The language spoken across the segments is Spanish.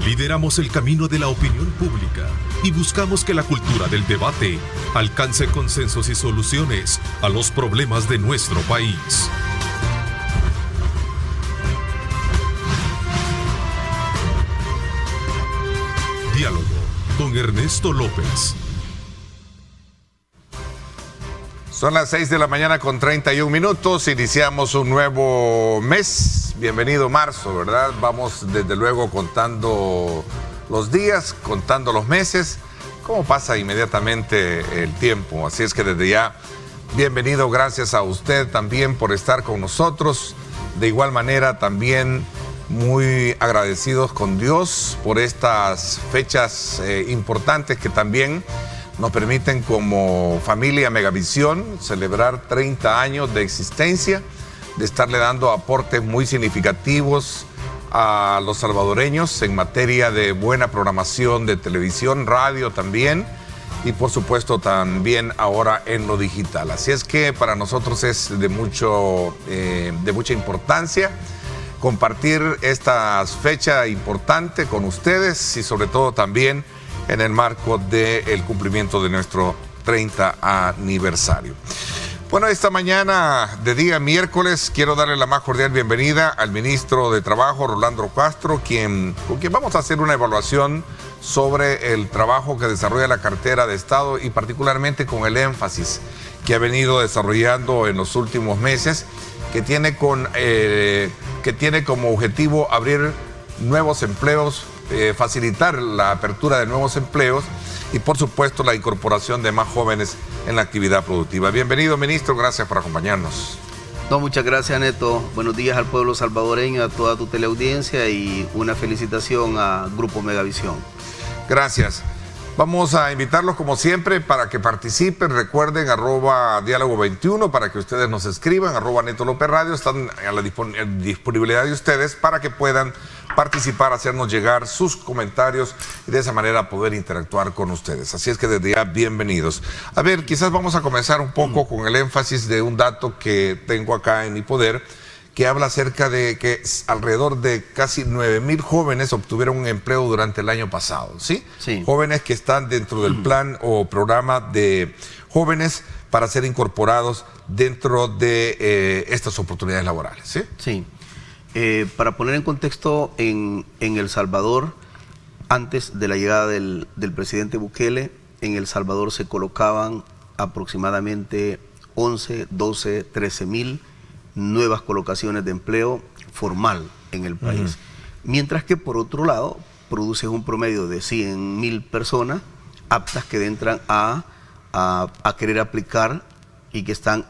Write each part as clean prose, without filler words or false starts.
Lideramos el camino de la opinión pública y buscamos que la cultura del debate alcance consensos y soluciones a los problemas de nuestro país. Diálogo con Ernesto López. Son las 6 de la mañana con 31 minutos. Iniciamos un nuevo mes. Bienvenido marzo, ¿verdad? Vamos desde luego contando los días, contando los meses. Cómo pasa inmediatamente el tiempo. Así es que desde ya, bienvenido. Gracias a usted también por estar con nosotros. De igual manera también muy agradecidos con Dios por estas fechas importantes que también nos permiten como familia Megavisión celebrar 30 años de existencia, de estarle dando aportes muy significativos a los salvadoreños en materia de buena programación de televisión, radio también, y por supuesto también ahora en lo digital. Así es que para nosotros es de mucha importancia compartir esta fecha importante con ustedes y sobre todo también en el marco del cumplimiento de nuestro 30 aniversario. Bueno, esta mañana de día miércoles quiero darle la más cordial bienvenida al ministro de Trabajo, Rolando Castro, con quien vamos a hacer una evaluación sobre el trabajo que desarrolla la cartera de Estado y particularmente con el énfasis que ha venido desarrollando en los últimos meses, que tiene como objetivo abrir nuevos empleos, facilitar la apertura de nuevos empleos y por supuesto la incorporación de más jóvenes en la actividad productiva. Bienvenido, ministro, gracias por acompañarnos. No, muchas gracias, Neto. Buenos días al pueblo salvadoreño, a toda tu teleaudiencia y una felicitación a Grupo Megavisión. Gracias. Vamos a invitarlos como siempre para que participen. Recuerden @diálogo21 para que ustedes nos escriban, @Neto López Radio. Están a la disponibilidad de ustedes para que puedan participar, hacernos llegar sus comentarios y de esa manera poder interactuar con ustedes. Así es que desde ya, bienvenidos. A ver, quizás vamos a comenzar un poco con el énfasis de un dato que tengo acá en mi poder, que habla acerca de que alrededor de casi 9,000 jóvenes obtuvieron un empleo durante el año pasado, ¿sí? Sí. Jóvenes que están dentro del plan o programa de jóvenes para ser incorporados dentro de estas oportunidades laborales, ¿sí? Sí. Para poner en contexto, en El Salvador, antes de la llegada del presidente Bukele, en El Salvador se colocaban aproximadamente 11, 12, 13,000 nuevas colocaciones de empleo formal en el país. Mientras que por otro lado, produce un promedio de 100,000 personas aptas que entran a querer aplicar y que están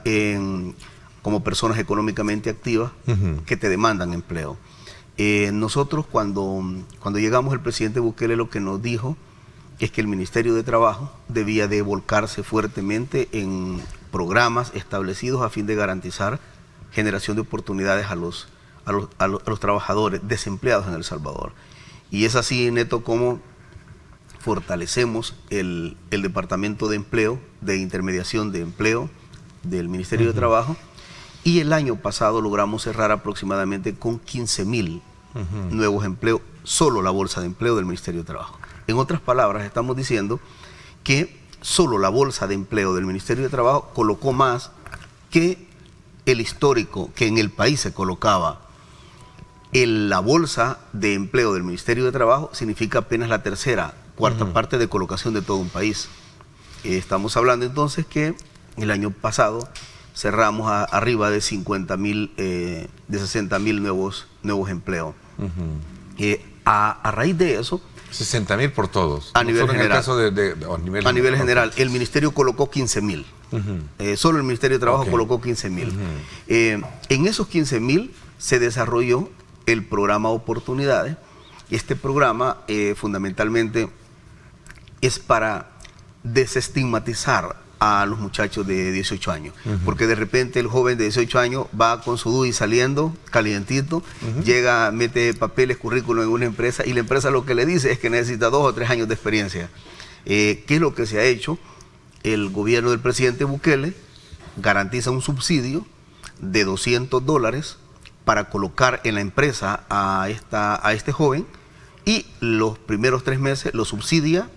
como personas económicamente activas que te demandan empleo. Nosotros cuando llegamos, el presidente Bukele lo que nos dijo es que el Ministerio de Trabajo debía de volcarse fuertemente en programas establecidos a fin de garantizar generación de oportunidades a los trabajadores desempleados en El Salvador. Y es así, Neto, como fortalecemos el Departamento de Empleo, de Intermediación de Empleo del Ministerio de Trabajo, y el año pasado logramos cerrar aproximadamente con 15,000 nuevos empleos, solo la Bolsa de Empleo del Ministerio de Trabajo. En otras palabras, estamos diciendo que solo la Bolsa de Empleo del Ministerio de Trabajo colocó más que el histórico que en el país se colocaba. La Bolsa de Empleo del Ministerio de Trabajo significa apenas la tercera, cuarta parte de colocación de todo un país. Estamos hablando entonces que el año pasado cerramos arriba de 50,000, de 60,000 nuevos empleos. A raíz de eso... 60,000 por todos. A nivel general. En el caso a nivel general. El Ministerio colocó 15,000. Solo el Ministerio de Trabajo colocó 15,000. En esos 15,000 se desarrolló el programa Oportunidades. Este programa fundamentalmente es para desestigmatizar a los muchachos de 18 años, porque de repente el joven de 18 años va con su DUI saliendo, calientito, llega, mete papeles, currículum en una empresa y la empresa lo que le dice es que necesita 2 o 3 años de experiencia. ¿Qué es lo que se ha hecho? El gobierno del presidente Bukele garantiza un subsidio de $200 para colocar en la empresa a este joven y los primeros 3 meses lo subsidia,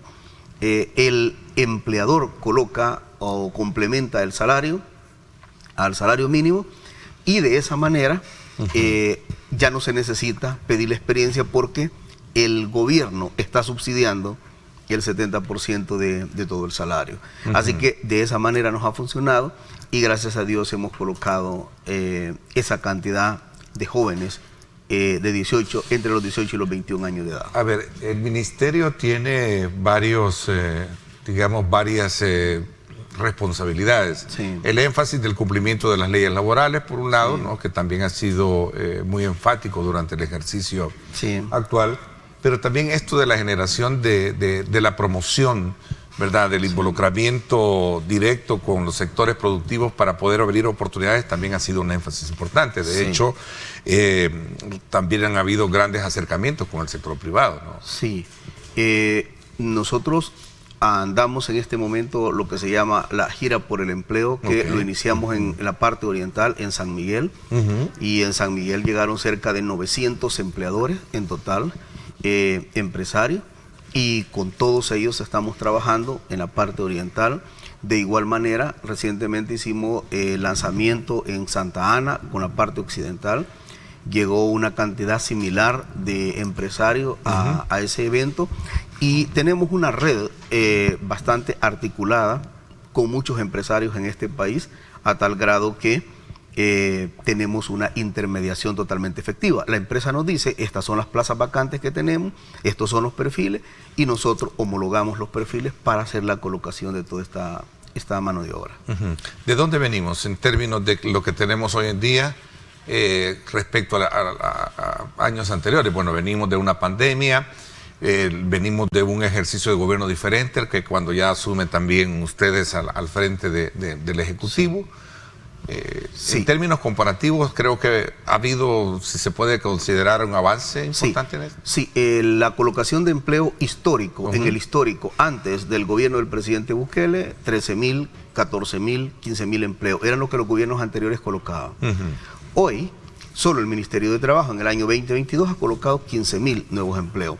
el empleador coloca o complementa el salario al salario mínimo, y de esa manera ya no se necesita pedir la experiencia porque el gobierno está subsidiando el 70% de todo el salario. Así que de esa manera nos ha funcionado y gracias a Dios hemos colocado esa cantidad de jóvenes entre los 18 y los 21 años de edad. A ver, el ministerio tiene varias responsabilidades. Sí. El énfasis del cumplimiento de las leyes laborales, por un lado, Sí. ¿no?, que también ha sido muy enfático durante el ejercicio Sí. actual, pero también esto de la generación de la promoción, ¿verdad?, del involucramiento directo con los sectores productivos para poder abrir oportunidades, también ha sido un énfasis importante. De Sí. hecho, también han habido grandes acercamientos con el sector privado, ¿no? Sí. Nosotros andamos en este momento lo que se llama la gira por el empleo, que lo iniciamos en la parte oriental, en San Miguel, y en San Miguel llegaron cerca de 900 empleadores en total, empresarios, y con todos ellos estamos trabajando en la parte oriental. De igual manera, recientemente hicimos lanzamiento en Santa Ana con la parte occidental. Llegó una cantidad similar de empresarios a ese evento, y tenemos una red bastante articulada con muchos empresarios en este país, a tal grado que tenemos una intermediación totalmente efectiva. La empresa nos dice, estas son las plazas vacantes que tenemos, estos son los perfiles, y nosotros homologamos los perfiles para hacer la colocación de toda esta mano de obra. ¿De dónde venimos en términos de lo que tenemos hoy en día respecto a años anteriores? Bueno, venimos de una pandemia, venimos de un ejercicio de gobierno diferente, que cuando ya asumen también ustedes al frente del Ejecutivo. Sí. En términos comparativos, creo que ha habido, si se puede considerar, un avance importante en esto. Sí, la colocación de empleo histórico, en el histórico, antes del gobierno del presidente Bukele, 13.000, 14.000, 15.000 empleos, eran lo que los gobiernos anteriores colocaban. Hoy, solo el Ministerio de Trabajo en el año 2022 ha colocado 15.000 nuevos empleos.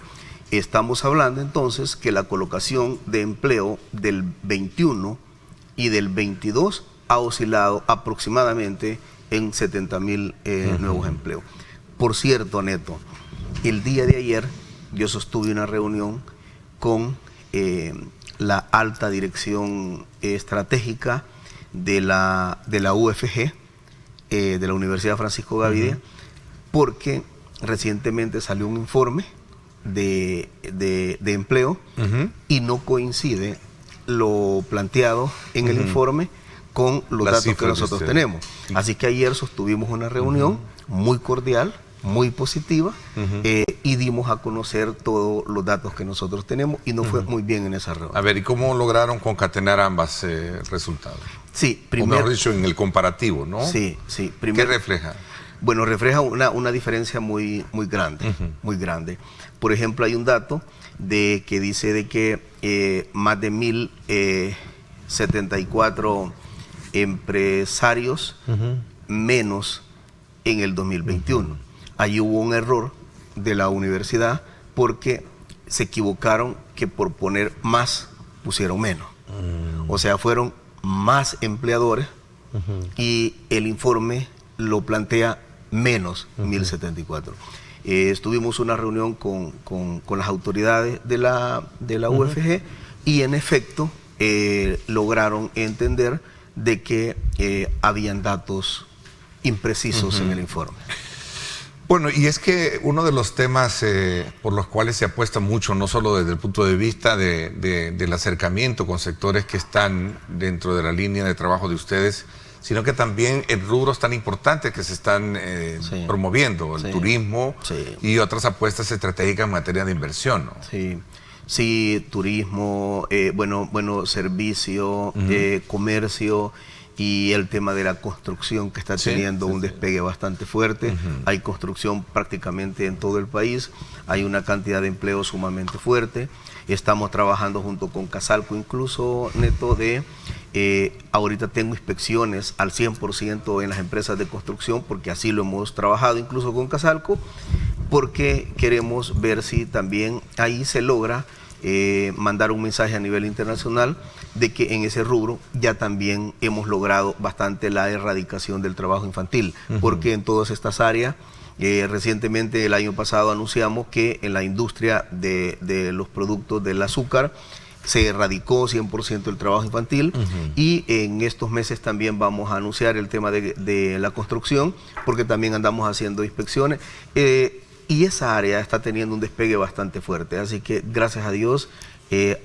Estamos hablando entonces que la colocación de empleo del 21 y del 22 ha oscilado aproximadamente en 70.000 nuevos empleos. Por cierto, Neto, el día de ayer yo sostuve una reunión con la alta dirección estratégica de la UFG, de la Universidad Francisco Gavidia, porque recientemente salió un informe de empleo y no coincide lo planteado en el informe con los datos que nosotros tenemos. Así que ayer sostuvimos una reunión muy cordial, muy positiva, y dimos a conocer todos los datos que nosotros tenemos, y nos fue muy bien en esa reunión. A ver, ¿y cómo lograron concatenar ambas resultados? Sí, O mejor dicho, en el comparativo, ¿no? Sí. ¿Qué refleja? Bueno, refleja una diferencia muy grande, muy grande. Por ejemplo, hay un dato que dice de que más de 1.074 empresarios menos en el 2021. Ahí hubo un error de la universidad porque se equivocaron, que por poner más pusieron menos. O sea, fueron más empleadores y el informe lo plantea menos 1.074. Tuvimos una reunión con las autoridades de la UFG y en efecto lograron entender de que habían datos imprecisos en el informe. Bueno, y es que uno de los temas por los cuales se apuesta mucho, no solo desde el punto de vista del acercamiento con sectores que están dentro de la línea de trabajo de ustedes, sino que también en rubros tan importantes que se están promoviendo, el turismo y otras apuestas estratégicas en materia de inversión, ¿no? Sí, turismo, servicio, comercio, y el tema de la construcción, que está teniendo un despegue bastante fuerte. Hay construcción prácticamente en todo el país, hay una cantidad de empleo sumamente fuerte. Estamos trabajando junto con Casalco, incluso, Neto, ahorita tengo inspecciones al 100% en las empresas de construcción, porque así lo hemos trabajado incluso con Casalco, porque queremos ver si también ahí se logra mandar un mensaje a nivel internacional de que en ese rubro ya también hemos logrado bastante la erradicación del trabajo infantil, porque en todas estas áreas, recientemente el año pasado anunciamos que en la industria de los productos del azúcar se erradicó 100% el trabajo infantil, y en estos meses también vamos a anunciar el tema de la construcción, porque también andamos haciendo inspecciones. Y esa área está teniendo un despegue bastante fuerte, así que gracias a Dios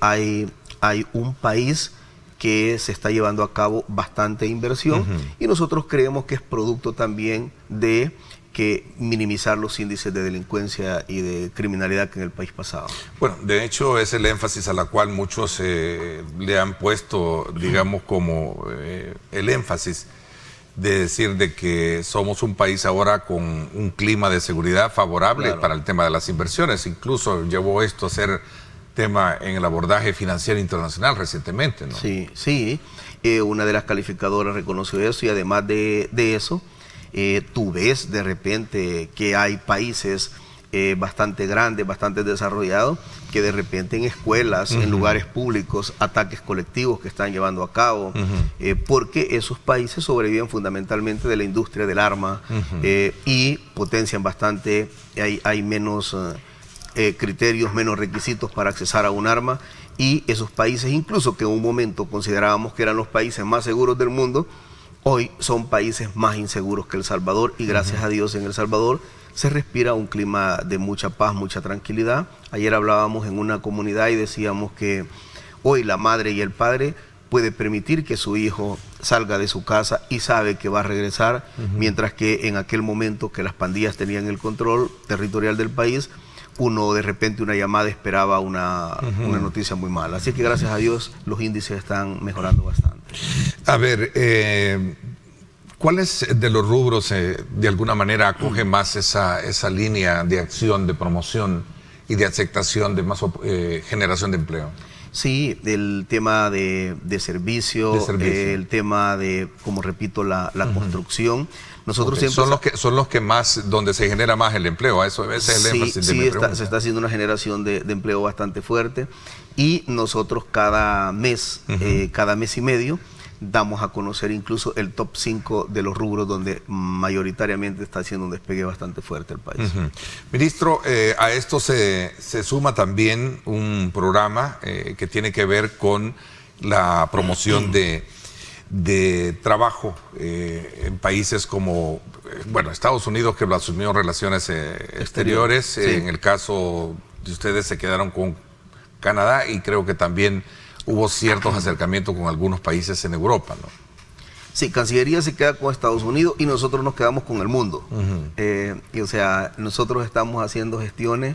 hay un país que se está llevando a cabo bastante inversión, y nosotros creemos que es producto también de que minimizar los índices de delincuencia y de criminalidad que en el país pasado. Bueno, de hecho es el énfasis a la cual muchos le han puesto, digamos, como el énfasis de decir de que somos un país ahora con un clima de seguridad favorable para el tema de las inversiones. Incluso llevó esto a ser tema en el abordaje financiero internacional recientemente, ¿no? Sí, sí. Una de las calificadoras reconoció eso, y además de eso, tú ves de repente que hay países bastante grandes, bastante desarrollados, que de repente en escuelas, en lugares públicos, ataques colectivos que están llevando a cabo, porque esos países sobreviven fundamentalmente de la industria del arma, y potencian bastante, hay menos criterios, menos requisitos para accesar a un arma, y esos países, incluso que en un momento considerábamos que eran los países más seguros del mundo, hoy son países más inseguros que El Salvador, y gracias a Dios en El Salvador se respira un clima de mucha paz, mucha tranquilidad. Ayer hablábamos en una comunidad y decíamos que hoy la madre y el padre puede permitir que su hijo salga de su casa y sabe que va a regresar, mientras que en aquel momento que las pandillas tenían el control territorial del país, uno de repente una llamada esperaba una noticia muy mala. Así que gracias a Dios los índices están mejorando bastante. A ver, ¿cuáles de los rubros de alguna manera acoge más esa línea de acción, de promoción y de aceptación de más generación de empleo? Sí, el tema de servicio, el tema de, como repito, la construcción. Nosotros siempre son los que más, donde se genera más el empleo, a eso ese es el énfasis de mi pregunta. Se está haciendo una generación de empleo bastante fuerte, y nosotros cada mes y medio, damos a conocer incluso el top 5 de los rubros donde mayoritariamente está haciendo un despegue bastante fuerte el país. Ministro, a esto se suma también un programa que tiene que ver con la promoción de trabajo en países como, bueno, Estados Unidos, que lo asumió Relaciones Exteriores. Sí. En el caso de ustedes se quedaron con Canadá, y creo que también hubo ciertos acercamientos con algunos países en Europa, ¿no? Sí, Cancillería se queda con Estados Unidos y nosotros nos quedamos con el mundo. O sea, nosotros estamos haciendo gestiones.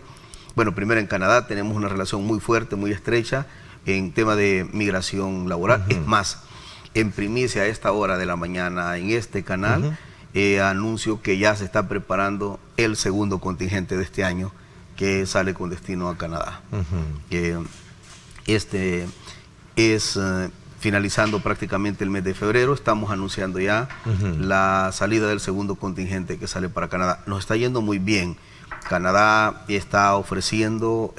Bueno, primero en Canadá tenemos una relación muy fuerte, muy estrecha en tema de migración laboral. Es más, en primicia a esta hora de la mañana en este canal, anuncio que ya se está preparando el segundo contingente de este año que sale con destino a Canadá. Este es finalizando prácticamente el mes de febrero, estamos anunciando ya la salida del segundo contingente que sale para Canadá. Nos está yendo muy bien. Canadá está ofreciendo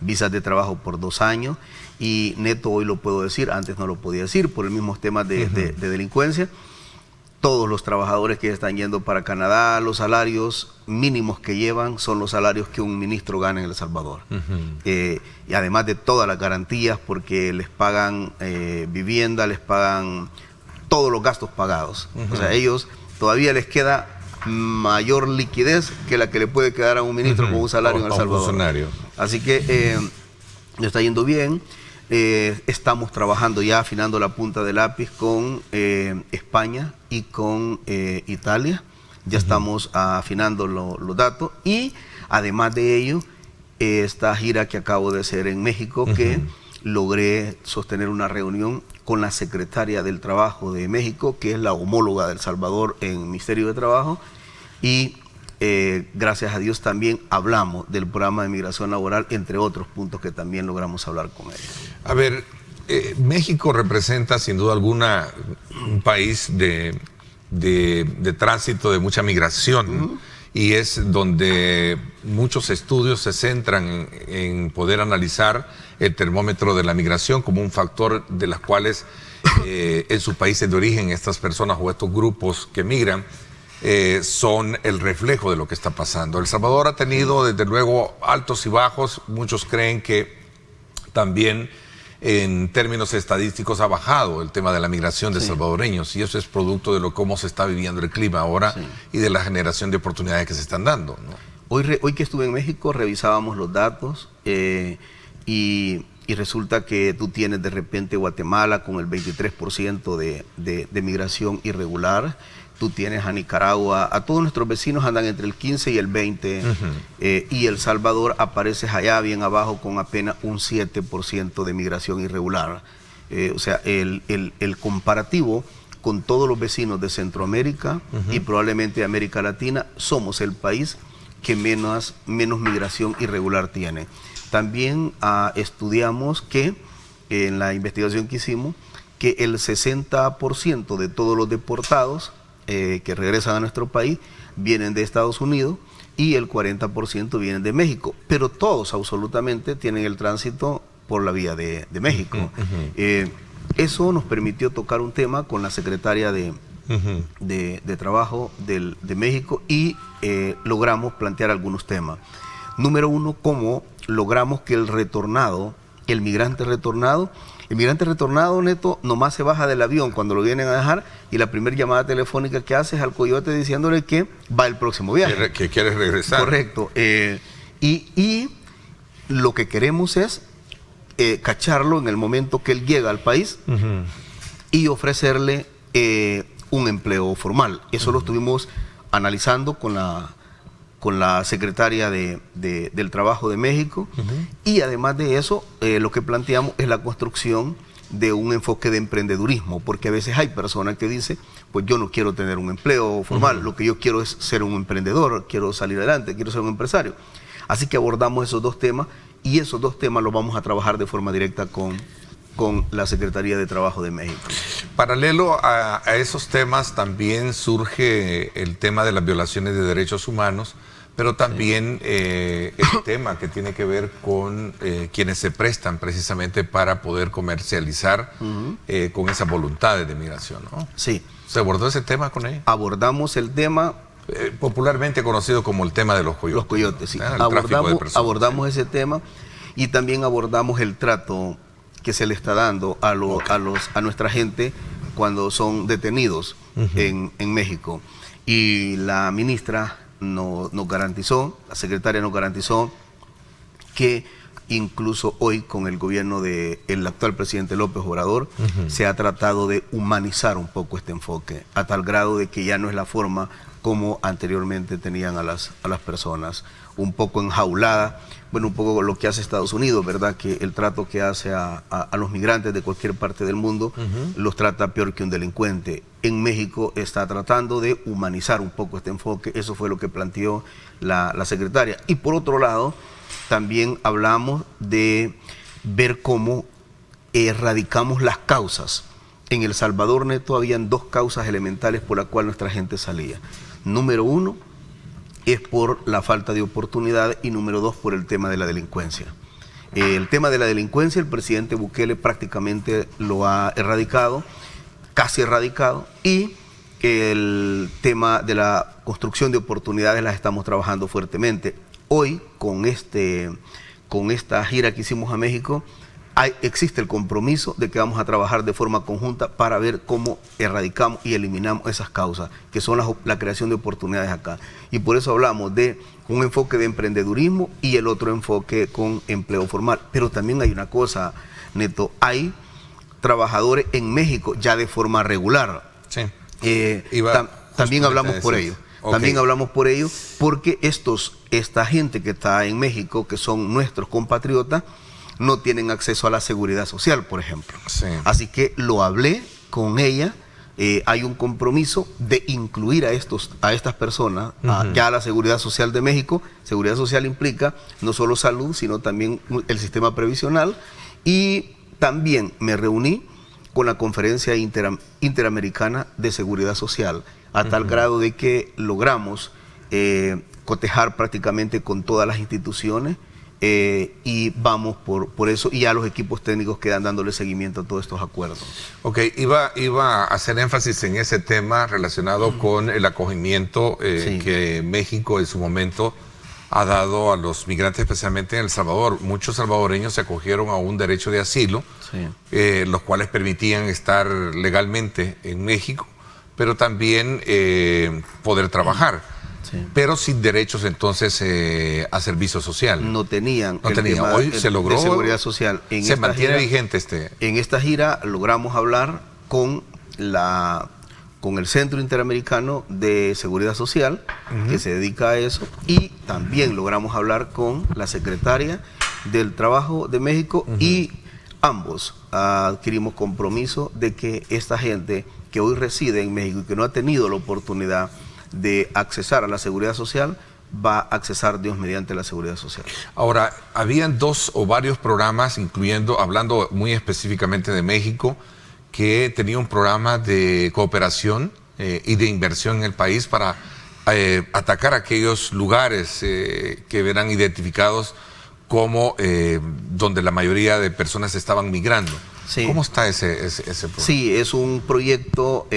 visas de trabajo por 2 años, y neto hoy lo puedo decir, antes no lo podía decir por el mismo tema de delincuencia. Todos los trabajadores que están yendo para Canadá, los salarios mínimos que llevan son los salarios que un ministro gana en El Salvador. Y además de todas las garantías, porque les pagan vivienda, les pagan todos los gastos pagados. O sea, ellos todavía les queda mayor liquidez que la que le puede quedar a un ministro con un salario en El Salvador. Funcionario. Así que le está yendo bien. Estamos trabajando ya, afinando la punta del lápiz con España y con Italia. Ya estamos afinando los datos, y además de ello, esta gira que acabo de hacer en México, que logré sostener una reunión con la secretaria del Trabajo de México, que es la homóloga de El Salvador en Ministerio de Trabajo, y gracias a Dios también hablamos del programa de migración laboral, entre otros puntos que también logramos hablar con ellos. A ver, México representa sin duda alguna un país de tránsito, de mucha migración, y es donde muchos estudios se centran en poder analizar el termómetro de la migración como un factor de las cuales en sus países de origen estas personas o estos grupos que migran son el reflejo de lo que está pasando. El Salvador ha tenido desde luego altos y bajos. Muchos creen que también en términos estadísticos ha bajado el tema de la migración de salvadoreños, y eso es producto de cómo se está viviendo el clima ahora y de la generación de oportunidades que se están dando, ¿no? Hoy que estuve en México revisábamos los datos y resulta que tú tienes de repente Guatemala con el 23% de migración irregular. Tú tienes a Nicaragua, a todos nuestros vecinos andan entre el 15 y el 20, y El Salvador aparece allá bien abajo con apenas un 7% de migración irregular. O sea, el comparativo con todos los vecinos de Centroamérica y probablemente de América Latina, somos el país que menos migración irregular tiene. También estudiamos que, en la investigación que hicimos, que el 60% de todos los deportados que regresan a nuestro país vienen de Estados Unidos y el 40% vienen de México, pero todos absolutamente tienen el tránsito por la vía de México. Eso nos permitió tocar un tema con la secretaria de Trabajo de México y logramos plantear algunos temas. Número uno, cómo logramos que el migrante retornado, Neto, nomás se baja del avión cuando lo vienen a dejar y la primera llamada telefónica que hace es al coyote diciéndole que va el próximo viaje. Que quiere regresar. Correcto. Y lo que queremos es cacharlo en el momento que él llega al país y ofrecerle un empleo formal. Eso lo estuvimos analizando con la secretaria del Trabajo de México, y además de eso, lo que planteamos es la construcción de un enfoque de emprendedurismo, porque a veces hay personas que dicen, pues yo no quiero tener un empleo formal, lo que yo quiero es ser un emprendedor, quiero salir adelante, quiero ser un empresario. Así que abordamos esos dos temas, y esos dos temas los vamos a trabajar de forma directa con la Secretaría de Trabajo de México. Paralelo a esos temas también surge el tema de las violaciones de derechos humanos, pero también el tema que tiene que ver con quienes se prestan precisamente para poder comercializar con esas voluntades de migración, ¿no? Sí. ¿Se abordó ese tema con ella? Abordamos el tema... popularmente conocido como el tema de los coyotes. Los coyotes, sí. El abordamos ese tema, y también abordamos el trato que se le está dando a nuestra gente cuando son detenidos en México. Y la ministra nos garantizó, la secretaria nos garantizó que incluso hoy con el gobierno del actual presidente López Obrador se ha tratado de humanizar un poco este enfoque, a tal grado de que ya no es la forma como anteriormente tenían a las personas, un poco enjauladas. Bueno, un poco lo que hace Estados Unidos, ¿verdad? Que el trato que hace a los migrantes de cualquier parte del mundo los trata peor que un delincuente. En México está tratando de humanizar un poco este enfoque. Eso fue lo que planteó la secretaria. Y por otro lado, también hablamos de ver cómo erradicamos las causas. En El Salvador, Neto, habían dos causas elementales por las cuales nuestra gente salía. Número uno, es por la falta de oportunidad, y número dos, por el tema de la delincuencia. El tema de la delincuencia, el presidente Bukele prácticamente lo ha erradicado, casi erradicado, y el tema de la construcción de oportunidades las estamos trabajando fuertemente. Hoy, con esta gira que hicimos a México, existe el compromiso de que vamos a trabajar de forma conjunta para ver cómo erradicamos y eliminamos esas causas, que son la creación de oportunidades acá. Y por eso hablamos de un enfoque de emprendedurismo y el otro enfoque con empleo formal. Pero también hay una cosa, Neto, hay trabajadores en México ya de forma regular. Sí. También hablamos por ello. Okay. También hablamos por ello porque esta gente que está en México, que son nuestros compatriotas, no tienen acceso a la seguridad social, por ejemplo. Sí. Así que lo hablé con ella, hay un compromiso de incluir a estas personas ya a la seguridad social de México. Seguridad social implica no solo salud, sino también el sistema previsional. Y también me reuní con la Conferencia Interamericana de Seguridad Social, a tal grado de que logramos cotejar prácticamente con todas las instituciones. Y vamos por eso, y ya los equipos técnicos quedan dándole seguimiento a todos estos acuerdos. Ok, iba a hacer énfasis en ese tema relacionado con el acogimiento que México en su momento ha dado a los migrantes, especialmente en El Salvador. Muchos salvadoreños se acogieron a un derecho de asilo, los cuales permitían estar legalmente en México, pero también poder trabajar. Pero sin derechos entonces a servicio social. No tenían. Hoy se logró. De seguridad social. Se mantiene vigente este. En esta gira logramos hablar con el Centro Interamericano de Seguridad Social, que se dedica a eso, y también logramos hablar con la Secretaria del Trabajo de México, y ambos adquirimos compromiso de que esta gente que hoy reside en México y que no ha tenido la oportunidad de accesar a la seguridad social, va a accesar Dios mediante la seguridad social. Ahora, habían 2 o varios programas, hablando muy específicamente de México, que tenía un programa de cooperación y de inversión en el país para atacar aquellos lugares que verán identificados como donde la mayoría de personas estaban migrando. ¿Cómo está ese programa? Sí, es un proyecto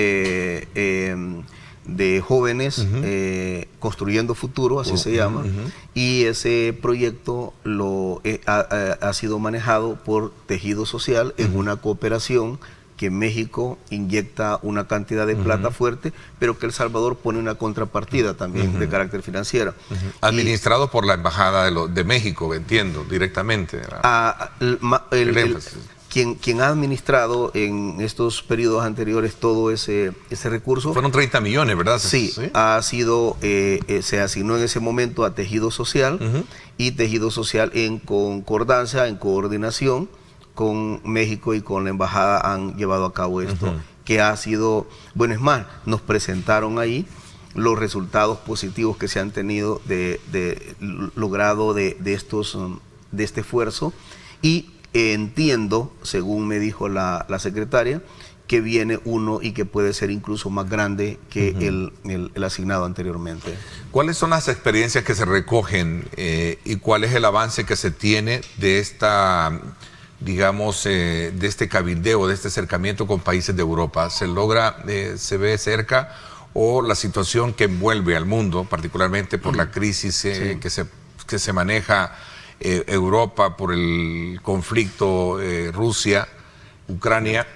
de jóvenes construyendo futuro, así se llama, y ese proyecto ha sido manejado por Tejido Social en una cooperación que México inyecta una cantidad de plata fuerte, pero que El Salvador pone una contrapartida también de carácter financiero. Administrado por la Embajada de México, entiendo, directamente. Quien ha administrado en estos periodos anteriores todo ese recurso. Fueron 30 millones, ¿verdad? Sí, ha sido, se asignó en ese momento a Tejido Social, y Tejido Social en concordancia, en coordinación con México y con la Embajada han llevado a cabo esto, que ha sido, bueno, es más, nos presentaron ahí los resultados positivos que se han tenido logrado de este esfuerzo, y entiendo, según me dijo la secretaria, que viene uno y que puede ser incluso más grande que el asignado anteriormente. ¿Cuáles son las experiencias que se recogen y cuál es el avance que se tiene de esta, digamos, de este cabildeo, de este acercamiento con países de Europa? ¿Se logra, se ve cerca, o la situación que envuelve al mundo, particularmente por la crisis que se maneja Europa, por el conflicto Rusia-Ucrania,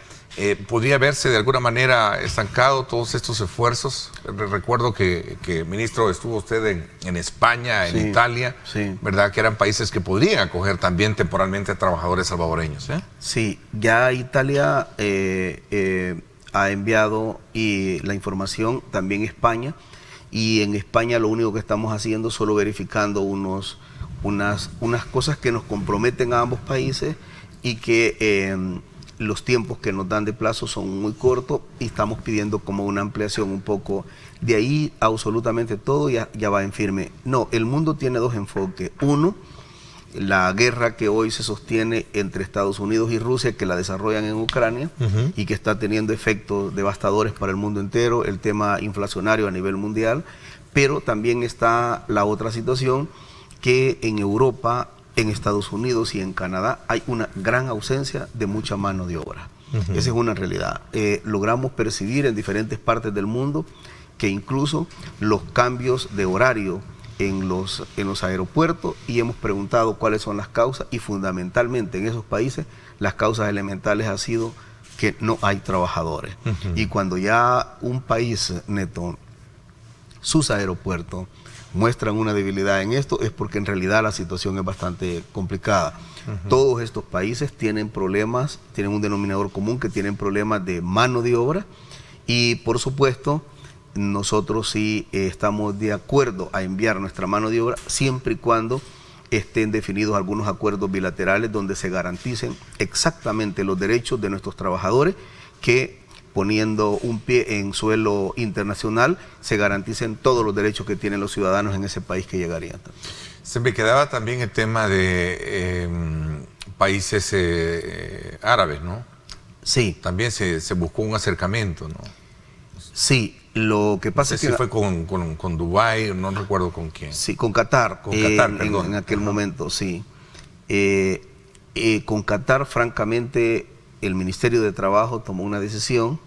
¿podría verse de alguna manera estancado todos estos esfuerzos? Recuerdo que ministro, estuvo usted en España, en Italia, ¿verdad? Que eran países que podrían acoger también temporalmente a trabajadores salvadoreños. Sí, ya Italia ha enviado la información, también España, y en España lo único que estamos haciendo es solo verificando unas cosas que nos comprometen a ambos países, y que los tiempos que nos dan de plazo son muy cortos, y estamos pidiendo como una ampliación un poco. De ahí absolutamente todo ya va en firme. No, el mundo tiene 2 enfoques. Uno, la guerra que hoy se sostiene entre Estados Unidos y Rusia, que la desarrollan en Ucrania, y que está teniendo efectos devastadores para el mundo entero, el tema inflacionario a nivel mundial. Pero también está la otra situación, que en Europa, en Estados Unidos y en Canadá hay una gran ausencia de mucha mano de obra. Esa es una realidad. Logramos percibir en diferentes partes del mundo que incluso los cambios de horario en los aeropuertos, y hemos preguntado cuáles son las causas, y fundamentalmente en esos países las causas elementales han sido que no hay trabajadores. Y cuando ya un país, Neto, sus aeropuertos muestran una debilidad en esto, es porque en realidad la situación es bastante complicada. Todos estos países tienen problemas, tienen un denominador común, que tienen problemas de mano de obra, y por supuesto nosotros sí estamos de acuerdo a enviar nuestra mano de obra, siempre y cuando estén definidos algunos acuerdos bilaterales donde se garanticen exactamente los derechos de nuestros trabajadores, que poniendo un pie en suelo internacional, se garanticen todos los derechos que tienen los ciudadanos en ese país que llegarían. Se me quedaba también el tema de países árabes, ¿no? Sí. También se buscó un acercamiento, ¿no? Sí, Lo que pasa es que fue con Dubái, no recuerdo con quién. Sí, con Qatar. Con Qatar, perdón. En aquel momento, sí. Con Qatar, francamente, el Ministerio de Trabajo tomó una decisión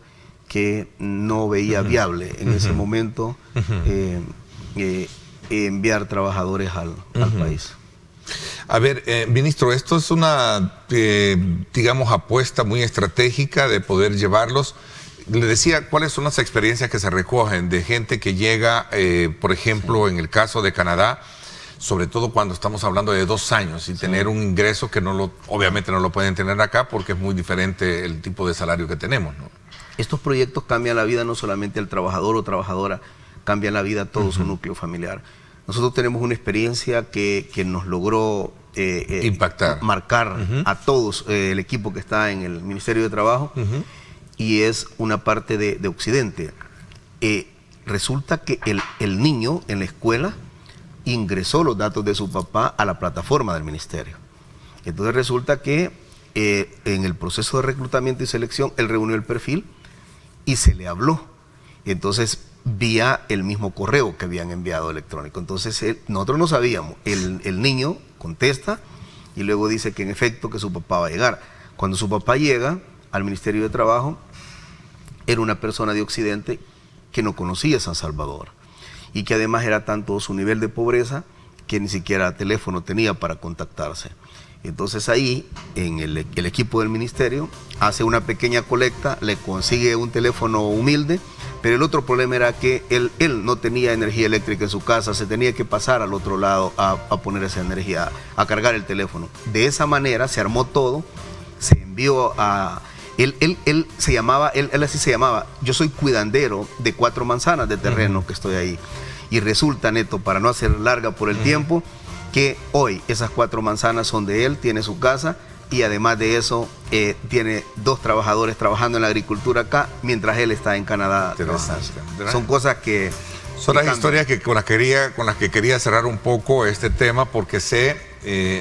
que no veía viable en ese momento enviar trabajadores al país. A ver, ministro, esto es una, digamos, apuesta muy estratégica de poder llevarlos. Le decía, ¿cuáles son las experiencias que se recogen de gente que llega, por ejemplo, en el caso de Canadá, sobre todo cuando estamos hablando de 2 años y tener un ingreso que obviamente no lo pueden tener acá porque es muy diferente el tipo de salario que tenemos, ¿no? Estos proyectos cambian la vida no solamente al trabajador o trabajadora, cambian la vida a todo su núcleo familiar. Nosotros tenemos una experiencia que nos logró impactar, marcar a todos el equipo que está en el Ministerio de Trabajo, y es una parte de Occidente. Resulta que el niño en la escuela ingresó los datos de su papá a la plataforma del ministerio. Entonces resulta que en el proceso de reclutamiento y selección él reunió el perfil y se le habló. Entonces vía el mismo correo que habían enviado electrónico. Entonces nosotros no sabíamos. El niño contesta y luego dice que en efecto que su papá va a llegar. Cuando su papá llega al Ministerio de Trabajo, era una persona de Occidente que no conocía San Salvador y que además era tanto su nivel de pobreza que ni siquiera teléfono tenía para contactarse. Entonces ahí, en el equipo del ministerio, hace una pequeña colecta, le consigue un teléfono humilde, pero el otro problema era que él no tenía energía eléctrica en su casa, se tenía que pasar al otro lado a poner esa energía, a cargar el teléfono. De esa manera se armó todo, se envió a... Él así se llamaba, yo soy cuidandero de 4 manzanas de terreno que estoy ahí. Y resulta, Neto, para no hacer larga por el tiempo, que hoy esas 4 manzanas son de él, tiene su casa y además de eso tiene 2 trabajadores trabajando en la agricultura acá, mientras él está en Canadá. Son cosas que... Son las historias con las que quería cerrar un poco este tema, porque sé,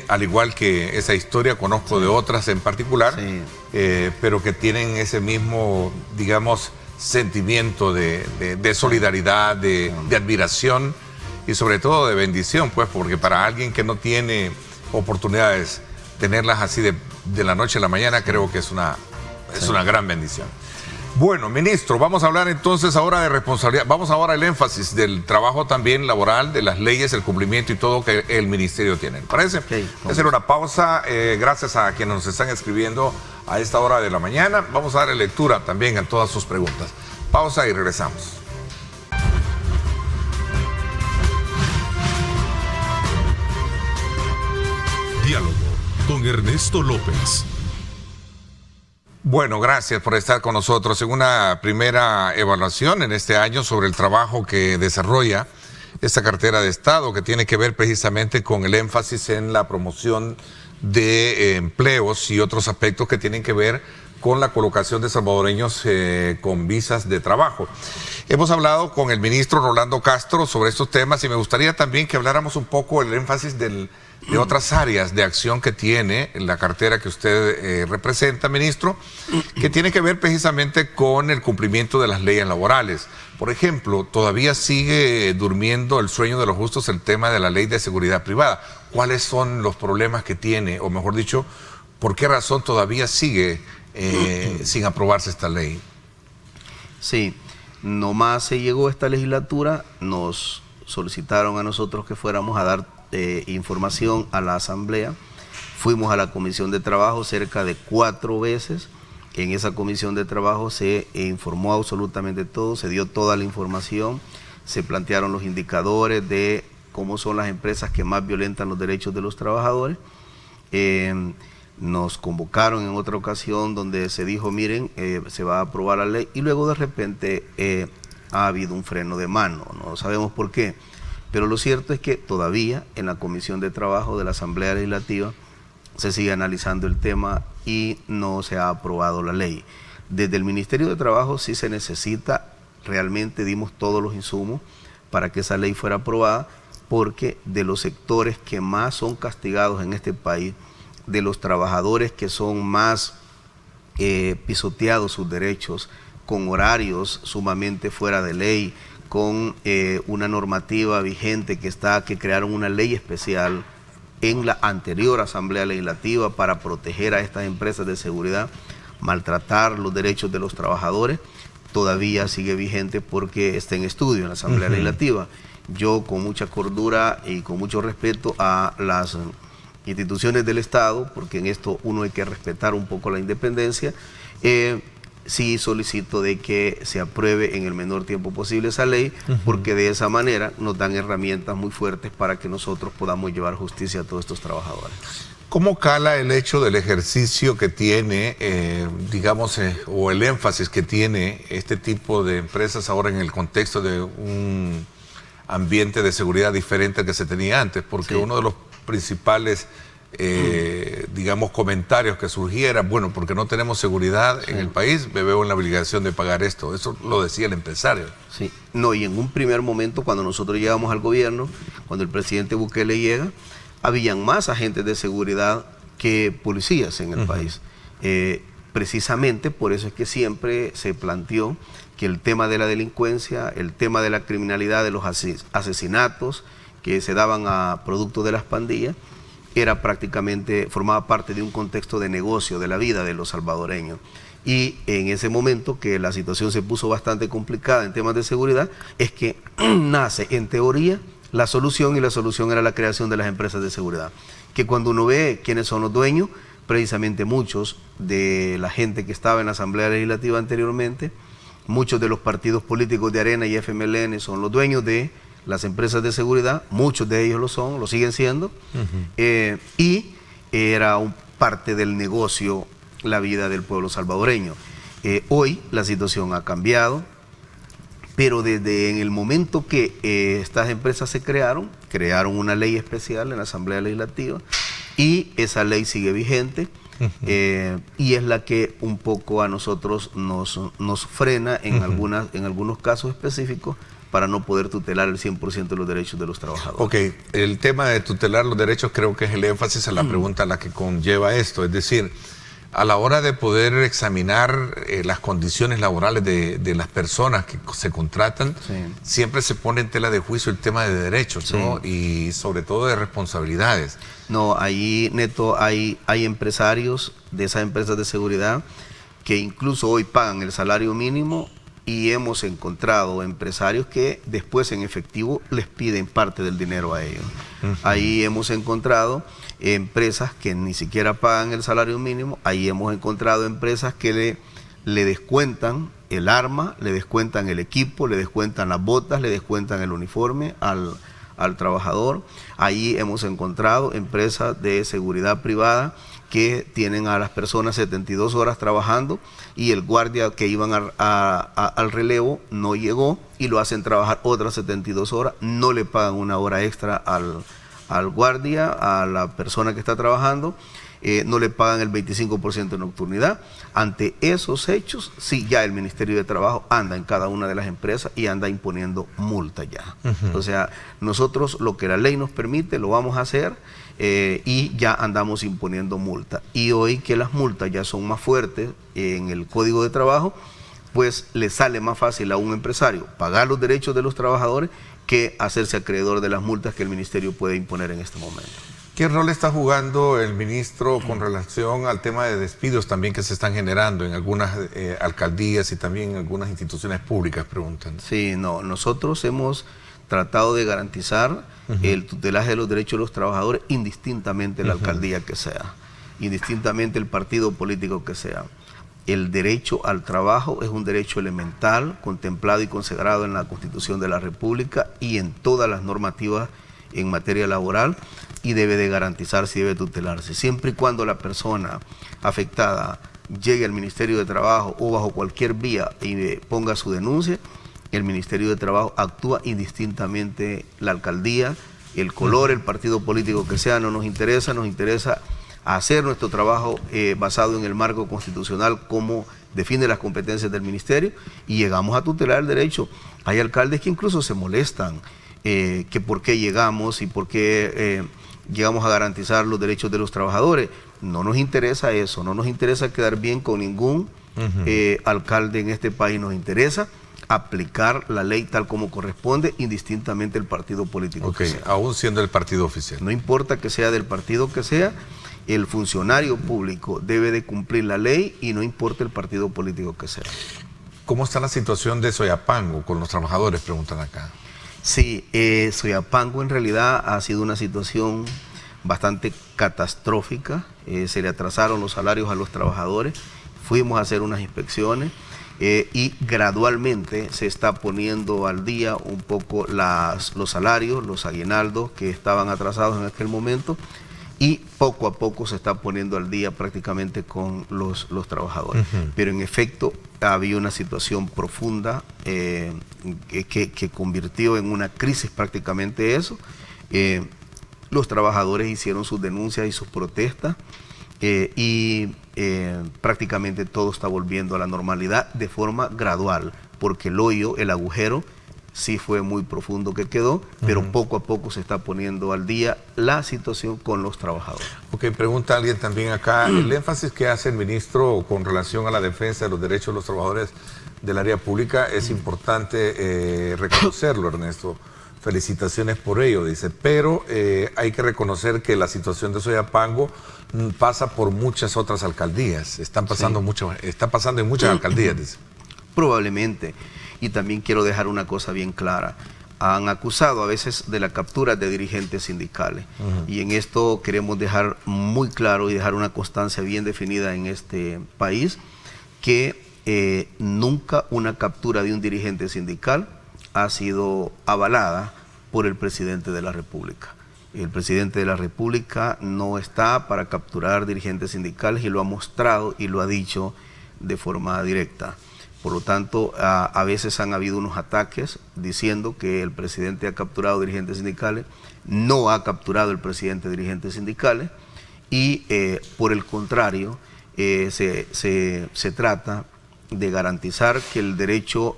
al igual que esa historia, conozco de otras en particular, pero que tienen ese mismo, digamos, sentimiento de solidaridad, de admiración y sobre todo de bendición, pues, porque para alguien que no tiene oportunidades, tenerlas así de la noche a la mañana, creo que es una gran bendición. Bueno, ministro, vamos a hablar entonces ahora de responsabilidad. Vamos ahora al énfasis del trabajo también laboral, de las leyes, el cumplimiento y todo que el ministerio tiene. ¿Parece? Okay, voy a hacer una pausa. Gracias a quienes nos están escribiendo a esta hora de la mañana. Vamos a darle lectura también a todas sus preguntas. Pausa y regresamos. Diálogo con Ernesto López. Bueno, gracias por estar con nosotros en una primera evaluación en este año sobre el trabajo que desarrolla esta cartera de Estado, que tiene que ver precisamente con el énfasis en la promoción de empleos y otros aspectos que tienen que ver con la colocación de salvadoreños con visas de trabajo. Hemos hablado con el ministro Rolando Castro sobre estos temas y me gustaría también que habláramos un poco del énfasis de otras áreas de acción que tiene la cartera que usted representa, ministro, que tiene que ver precisamente con el cumplimiento de las leyes laborales. Por ejemplo, todavía sigue durmiendo el sueño de los justos el tema de la ley de seguridad privada. ¿Cuáles son los problemas que tiene, o mejor dicho, por qué razón todavía sigue sin aprobarse esta ley? Sí, nomás se llegó a esta legislatura, nos solicitaron a nosotros que fuéramos a dar información a la Asamblea. Fuimos a la Comisión de Trabajo cerca de 4 veces. En esa Comisión de Trabajo se informó absolutamente todo, se dio toda la información, se plantearon los indicadores de cómo son las empresas que más violentan los derechos de los trabajadores. Nos convocaron en otra ocasión donde se dijo, miren, se va a aprobar la ley, y luego de repente ha habido un freno de mano, no sabemos por qué, pero lo cierto es que todavía en la Comisión de Trabajo de la Asamblea Legislativa se sigue analizando el tema y no se ha aprobado la ley. Desde el Ministerio de Trabajo sí se necesita, realmente dimos todos los insumos para que esa ley fuera aprobada, porque de los sectores que más son castigados en este país, de los trabajadores que son más pisoteados sus derechos con horarios sumamente fuera de ley, con una normativa vigente que crearon una ley especial en la anterior Asamblea Legislativa para proteger a estas empresas de seguridad, maltratar los derechos de los trabajadores, todavía sigue vigente porque está en estudio en la Asamblea Legislativa. Yo, con mucha cordura y con mucho respeto a las instituciones del Estado, porque en esto uno hay que respetar un poco la independencia, sí solicito de que se apruebe en el menor tiempo posible esa ley, porque de esa manera nos dan herramientas muy fuertes para que nosotros podamos llevar justicia a todos estos trabajadores. ¿Cómo cala el hecho del ejercicio que tiene, digamos, o el énfasis que tiene este tipo de empresas ahora en el contexto de un ambiente de seguridad diferente al que se tenía antes? Porque uno de los principales digamos, comentarios que surgieran, bueno, porque no tenemos seguridad en el país, me veo en la obligación de pagar esto. Eso lo decía el empresario. Sí, no, y en un primer momento, cuando nosotros llegamos al gobierno, cuando el presidente Bukele llega, habían más agentes de seguridad que policías en el país. Precisamente por eso es que siempre se planteó que el tema de la delincuencia, el tema de la criminalidad, de los asesinatos que se daban a producto de las pandillas, era prácticamente, formaba parte de un contexto de negocio de la vida de los salvadoreños. Y en ese momento que la situación se puso bastante complicada en temas de seguridad, es que nace en teoría la solución, y la solución era la creación de las empresas de seguridad. Que cuando uno ve quiénes son los dueños, precisamente muchos de la gente que estaba en la Asamblea Legislativa anteriormente, muchos de los partidos políticos de Arena y FMLN son los dueños de las empresas de seguridad, muchos de ellos lo siguen siendo, y era parte del negocio la vida del pueblo salvadoreño. Hoy la situación ha cambiado, pero desde en el momento que estas empresas se crearon una ley especial en la Asamblea Legislativa, y esa ley sigue vigente, y es la que un poco a nosotros nos frena en algunos casos específicos, para no poder tutelar el 100% de los derechos de los trabajadores. Ok, el tema de tutelar los derechos creo que es el énfasis a la pregunta a la que conlleva esto. Es decir, a la hora de poder examinar las condiciones laborales de las personas que se contratan, siempre se pone en tela de juicio el tema de derechos, ¿no? Y sobre todo de responsabilidades. No, ahí, Neto, hay empresarios de esas empresas de seguridad que incluso hoy pagan el salario mínimo, y hemos encontrado empresarios que después en efectivo les piden parte del dinero a ellos. Ahí hemos encontrado empresas que ni siquiera pagan el salario mínimo. Ahí hemos encontrado empresas que le descuentan el arma, le descuentan el equipo, le descuentan las botas, le descuentan el uniforme al trabajador. Ahí hemos encontrado empresas de seguridad privada que tienen a las personas 72 horas trabajando, y el guardia que iban al relevo no llegó y lo hacen trabajar otras 72 horas, no le pagan una hora extra al guardia, a la persona que está trabajando, no le pagan el 25% de nocturnidad. Ante esos hechos, sí, ya el Ministerio de Trabajo anda en cada una de las empresas y anda imponiendo multa ya. O sea, nosotros lo que la ley nos permite lo vamos a hacer, y ya andamos imponiendo multa. Y hoy que las multas ya son más fuertes en el Código de Trabajo, pues le sale más fácil a un empresario pagar los derechos de los trabajadores que hacerse acreedor de las multas que el Ministerio puede imponer en este momento. ¿Qué rol está jugando el ministro con relación al tema de despidos también que se están generando en algunas alcaldías y también en algunas instituciones públicas, preguntan? Sí, no, nosotros hemos tratado de garantizar el tutelaje de los derechos de los trabajadores indistintamente la alcaldía que sea, indistintamente el partido político que sea. El derecho al trabajo es un derecho elemental, contemplado y consagrado en la Constitución de la República y en todas las normativas en materia laboral, y debe de garantizarse y debe tutelarse. Siempre y cuando la persona afectada llegue al Ministerio de Trabajo o bajo cualquier vía y ponga su denuncia, el Ministerio de Trabajo actúa indistintamente. La alcaldía, el color, el partido político que sea, no nos interesa, nos interesa hacer nuestro trabajo basado en el marco constitucional como define las competencias del ministerio, y llegamos a tutelar el derecho. Hay alcaldes que incluso se molestan que por qué llegamos y por qué llegamos a garantizar los derechos de los trabajadores. No nos interesa eso, no nos interesa quedar bien con ningún alcalde en este país nos interesa aplicar la ley tal como corresponde, indistintamente el partido político que sea. Aún siendo el partido oficial. No importa que sea del partido que sea, el funcionario público debe de cumplir la ley y no importa el partido político que sea. ¿Cómo está la situación de Soyapango con los trabajadores? Preguntan acá. Sí, Soyapango en realidad ha sido una situación bastante catastrófica. Se le atrasaron los salarios a los trabajadores. Fuimos a hacer unas inspecciones. Y gradualmente se está poniendo al día un poco los salarios, los aguinaldos que estaban atrasados en aquel momento, y poco a poco se está poniendo al día prácticamente con los trabajadores. Pero en efecto había una situación profunda que convirtió en una crisis prácticamente eso. Los trabajadores hicieron sus denuncias y sus protestas. Prácticamente todo está volviendo a la normalidad de forma gradual, porque el hoyo, el agujero, sí fue muy profundo que quedó, pero poco a poco se está poniendo al día la situación con los trabajadores. Ok, pregunta alguien también acá, el énfasis que hace el ministro con relación a la defensa de los derechos de los trabajadores del área pública es importante reconocerlo, Ernesto. Felicitaciones por ello, dice, pero hay que reconocer que la situación de Soyapango pasa por muchas otras alcaldías, está pasando en muchas alcaldías, dice. Probablemente, y también quiero dejar una cosa bien clara. Han acusado a veces de la captura de dirigentes sindicales, y en esto queremos dejar muy claro y dejar una constancia bien definida en este país, que nunca una captura de un dirigente sindical ha sido avalada por el presidente de la República. El presidente de la República no está para capturar dirigentes sindicales y lo ha mostrado y lo ha dicho de forma directa. Por lo tanto, a veces han habido unos ataques diciendo que el presidente ha capturado dirigentes sindicales, no ha capturado el presidente dirigentes sindicales y por el contrario se trata de garantizar que el derecho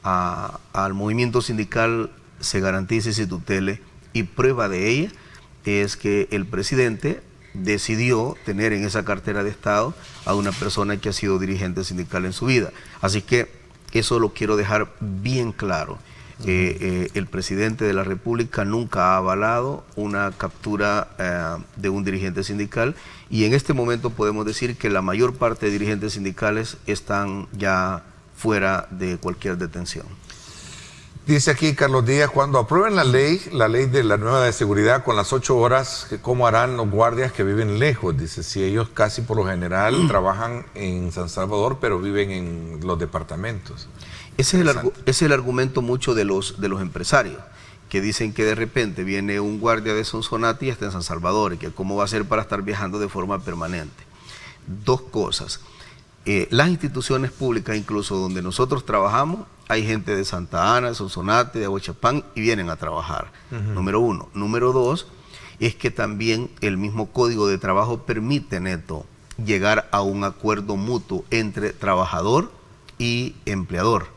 al movimiento sindical se garantice y se tutele, y prueba de ella es que el presidente decidió tener en esa cartera de Estado a una persona que ha sido dirigente sindical en su vida. Así que eso lo quiero dejar bien claro. El presidente de la República nunca ha avalado una captura de un dirigente sindical, y en este momento podemos decir que la mayor parte de dirigentes sindicales están ya fuera de cualquier detención. Dice aquí Carlos Díaz, cuando aprueben la ley de la nueva de seguridad con las 8 horas, ¿cómo harán los guardias que viven lejos? Dice, si ellos casi por lo general trabajan en San Salvador, pero viven en los departamentos. Ese es el argumento mucho de los empresarios, que dicen que de repente viene un guardia de Sonsonate y está en San Salvador, y que cómo va a ser para estar viajando de forma permanente. Dos cosas. Las instituciones públicas, incluso donde nosotros trabajamos, hay gente de Santa Ana, de Sonsonate, de Aguachapán, y vienen a trabajar. Número uno. Número dos, es que también el mismo Código de Trabajo permite, Neto, llegar a un acuerdo mutuo entre trabajador y empleador.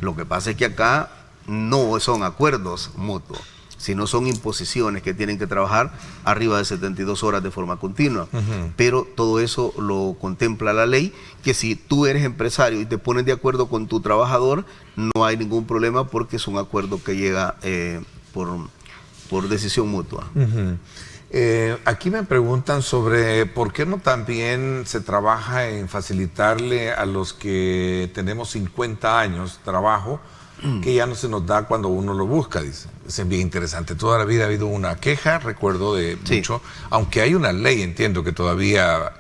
Lo que pasa es que acá no son acuerdos mutuos, sino son imposiciones que tienen que trabajar arriba de 72 horas de forma continua. Pero todo eso lo contempla la ley, que si tú eres empresario y te pones de acuerdo con tu trabajador, no hay ningún problema porque es un acuerdo que llega por decisión mutua. Aquí me preguntan sobre por qué no también se trabaja en facilitarle a los que tenemos 50 años trabajo, que ya no se nos da cuando uno lo busca, dice. Es bien interesante. Toda la vida ha habido una queja, recuerdo de mucho, aunque hay una ley, entiendo, que todavía,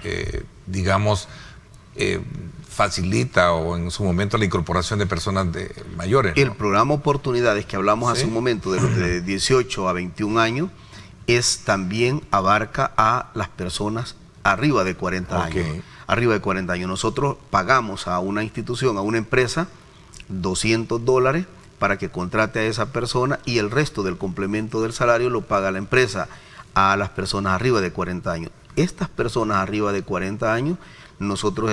facilita o en su momento la incorporación de personas mayores, ¿no? El programa Oportunidades que hablamos hace un momento, de los de 18 a 21 años, también abarca a las personas arriba de 40 años. Arriba de 40 años. Nosotros pagamos a una institución, a una empresa, $200 para que contrate a esa persona, y el resto del complemento del salario lo paga la empresa a las personas arriba de 40 años. Estas personas arriba de 40 años, nosotros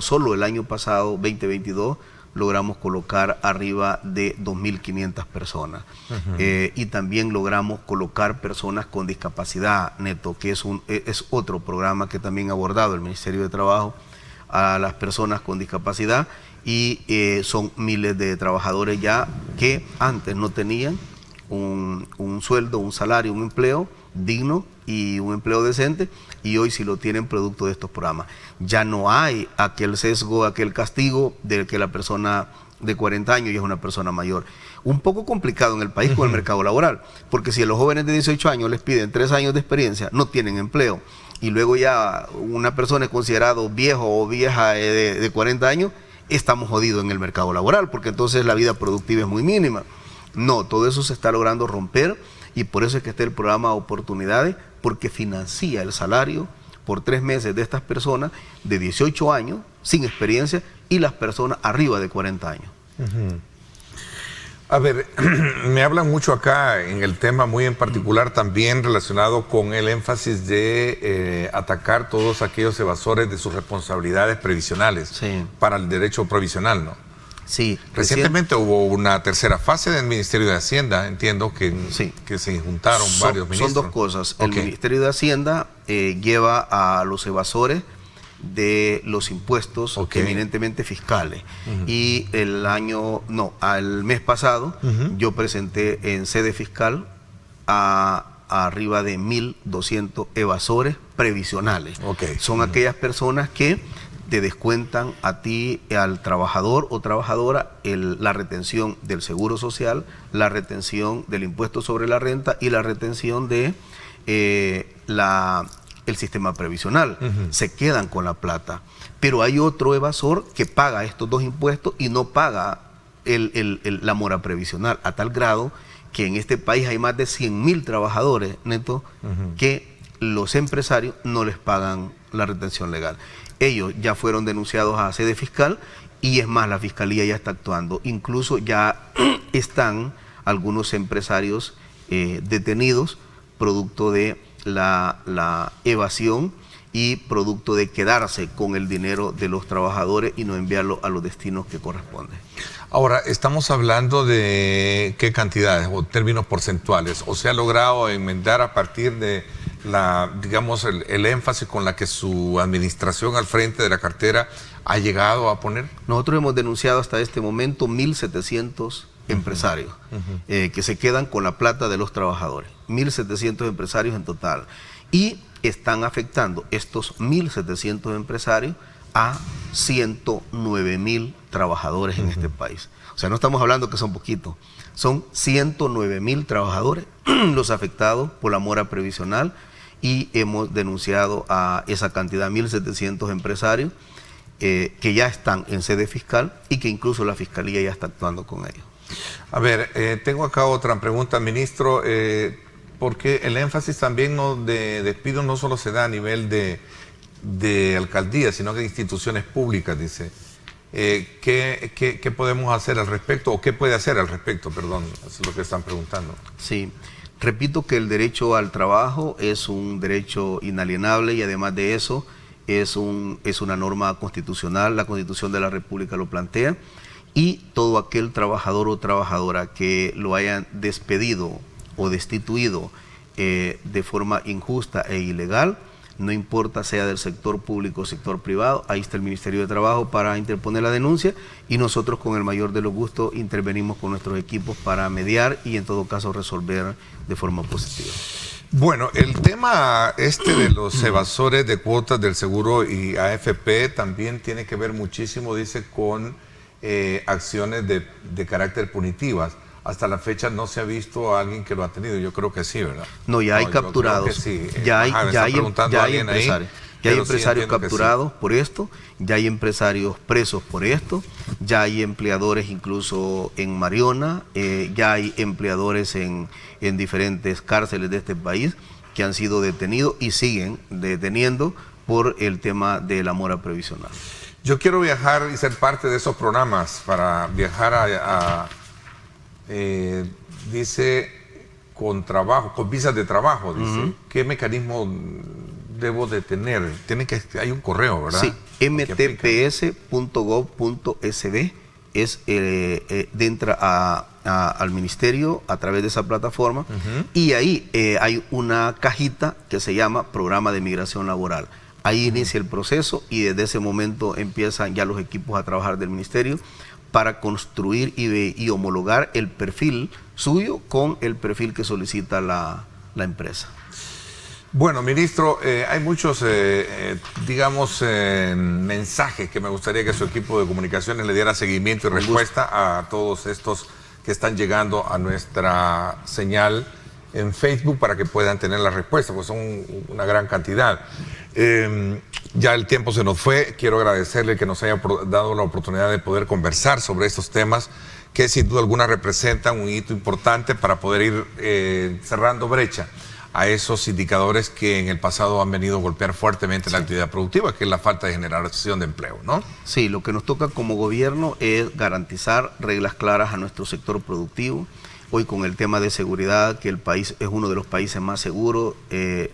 solo el año pasado, 2022, logramos colocar arriba de 2.500 personas. Y también logramos colocar personas con discapacidad, Neto, que es otro programa que también ha abordado el Ministerio de Trabajo a las personas con discapacidad y son miles de trabajadores ya que antes no tenían un sueldo, un salario, un empleo digno y un empleo decente, y hoy sí lo tienen producto de estos programas. Ya no hay aquel sesgo, aquel castigo del que la persona de 40 años ya es una persona mayor. Un poco complicado en el país con el mercado laboral, porque si a los jóvenes de 18 años les piden 3 años de experiencia, no tienen empleo, y luego ya una persona es considerado viejo o vieja de 40 años, estamos jodidos en el mercado laboral, porque entonces la vida productiva es muy mínima. No, todo eso se está logrando romper, y por eso es que está el programa Oportunidades, porque financia el salario por 3 meses de estas personas de 18 años sin experiencia y las personas arriba de 40 años. A ver, me hablan mucho acá en el tema muy en particular también relacionado con el énfasis de atacar todos aquellos evasores de sus responsabilidades previsionales para el derecho provisional, ¿no? Sí. Recientemente hubo una tercera fase del Ministerio de Hacienda, entiendo que se juntaron varios ministros. Son dos cosas. El Ministerio de Hacienda lleva a los evasores de los impuestos eminentemente fiscales. Y el mes pasado yo presenté en sede fiscal a arriba de 1.200 evasores previsionales. Son aquellas personas que te descuentan a ti, al trabajador o trabajadora, la retención del seguro social, la retención del impuesto sobre la renta y la retención de el sistema previsional. Se quedan con la plata. Pero hay otro evasor que paga estos dos impuestos y no paga la mora previsional, a tal grado que en este país hay más de 100.000 trabajadores netos que los empresarios no les pagan la retención legal. Ellos ya fueron denunciados a sede fiscal y es más, la fiscalía ya está actuando. Incluso ya están algunos empresarios detenidos producto de la evasión y producto de quedarse con el dinero de los trabajadores y no enviarlo a los destinos que corresponden. Ahora, estamos hablando de qué cantidades o términos porcentuales, o se ha logrado enmendar a partir de el énfasis con la que su administración al frente de la cartera ha llegado a poner. Nosotros hemos denunciado hasta este momento 1.700 empresarios que se quedan con la plata de los trabajadores, 1.700 empresarios en total, y están afectando estos 1.700 empresarios a 109.000 trabajadores en este país. O sea, no estamos hablando que son poquitos, son 109.000 trabajadores los afectados por la mora previsional, y hemos denunciado a esa cantidad, 1.700 empresarios que ya están en sede fiscal y que incluso la fiscalía ya está actuando con ellos. A ver, tengo acá otra pregunta, ministro, porque el énfasis también de despido no solo se da a nivel de alcaldía, sino que de instituciones públicas, dice. ¿Qué podemos hacer al respecto, o qué puede hacer al respecto, perdón? Eso es lo que están preguntando. Sí, repito que el derecho al trabajo es un derecho inalienable y además de eso es una norma constitucional, la Constitución de la República lo plantea, y todo aquel trabajador o trabajadora que lo hayan despedido o destituido de forma injusta e ilegal, no importa sea del sector público o sector privado, ahí está el Ministerio de Trabajo para interponer la denuncia, y nosotros con el mayor de los gustos intervenimos con nuestros equipos para mediar y en todo caso resolver de forma positiva. Bueno, el tema de los evasores de cuotas del seguro y AFP también tiene que ver muchísimo, dice, con acciones de carácter punitivas. Hasta la fecha no se ha visto a alguien que lo ha tenido. Yo creo que sí, ¿verdad? No, ya hay capturados. Sí. Ya hay empresarios capturados por esto, ya hay empresarios presos por esto, ya hay empleadores incluso en Mariona, ya hay empleadores en diferentes cárceles de este país que han sido detenidos y siguen deteniendo por el tema de la mora previsional. Yo quiero viajar y ser parte de esos programas para viajar dice, con trabajo, con visas de trabajo, dice. ¿Qué mecanismo debo de tener? Hay un correo, ¿verdad? Sí, mtps.gov.sb entra al ministerio a través de esa plataforma, y ahí hay una cajita que se llama Programa de Migración Laboral. Ahí inicia el proceso y desde ese momento empiezan ya los equipos a trabajar del ministerio para construir y homologar el perfil suyo con el perfil que solicita la empresa. Bueno, ministro, hay muchos, mensajes que me gustaría que su equipo de comunicaciones le diera seguimiento y respuesta a todos estos que están llegando a nuestra señal en Facebook para que puedan tener la respuesta, pues son una gran cantidad. Ya el tiempo se nos fue. Quiero agradecerle que nos haya dado la oportunidad de poder conversar sobre estos temas que sin duda alguna representan un hito importante para poder ir cerrando brecha a esos indicadores que en el pasado han venido a golpear fuertemente la actividad productiva, que es la falta de generación de empleo, ¿no? Sí, lo que nos toca como gobierno es garantizar reglas claras a nuestro sector productivo. Hoy con el tema de seguridad, que el país es uno de los países más seguros,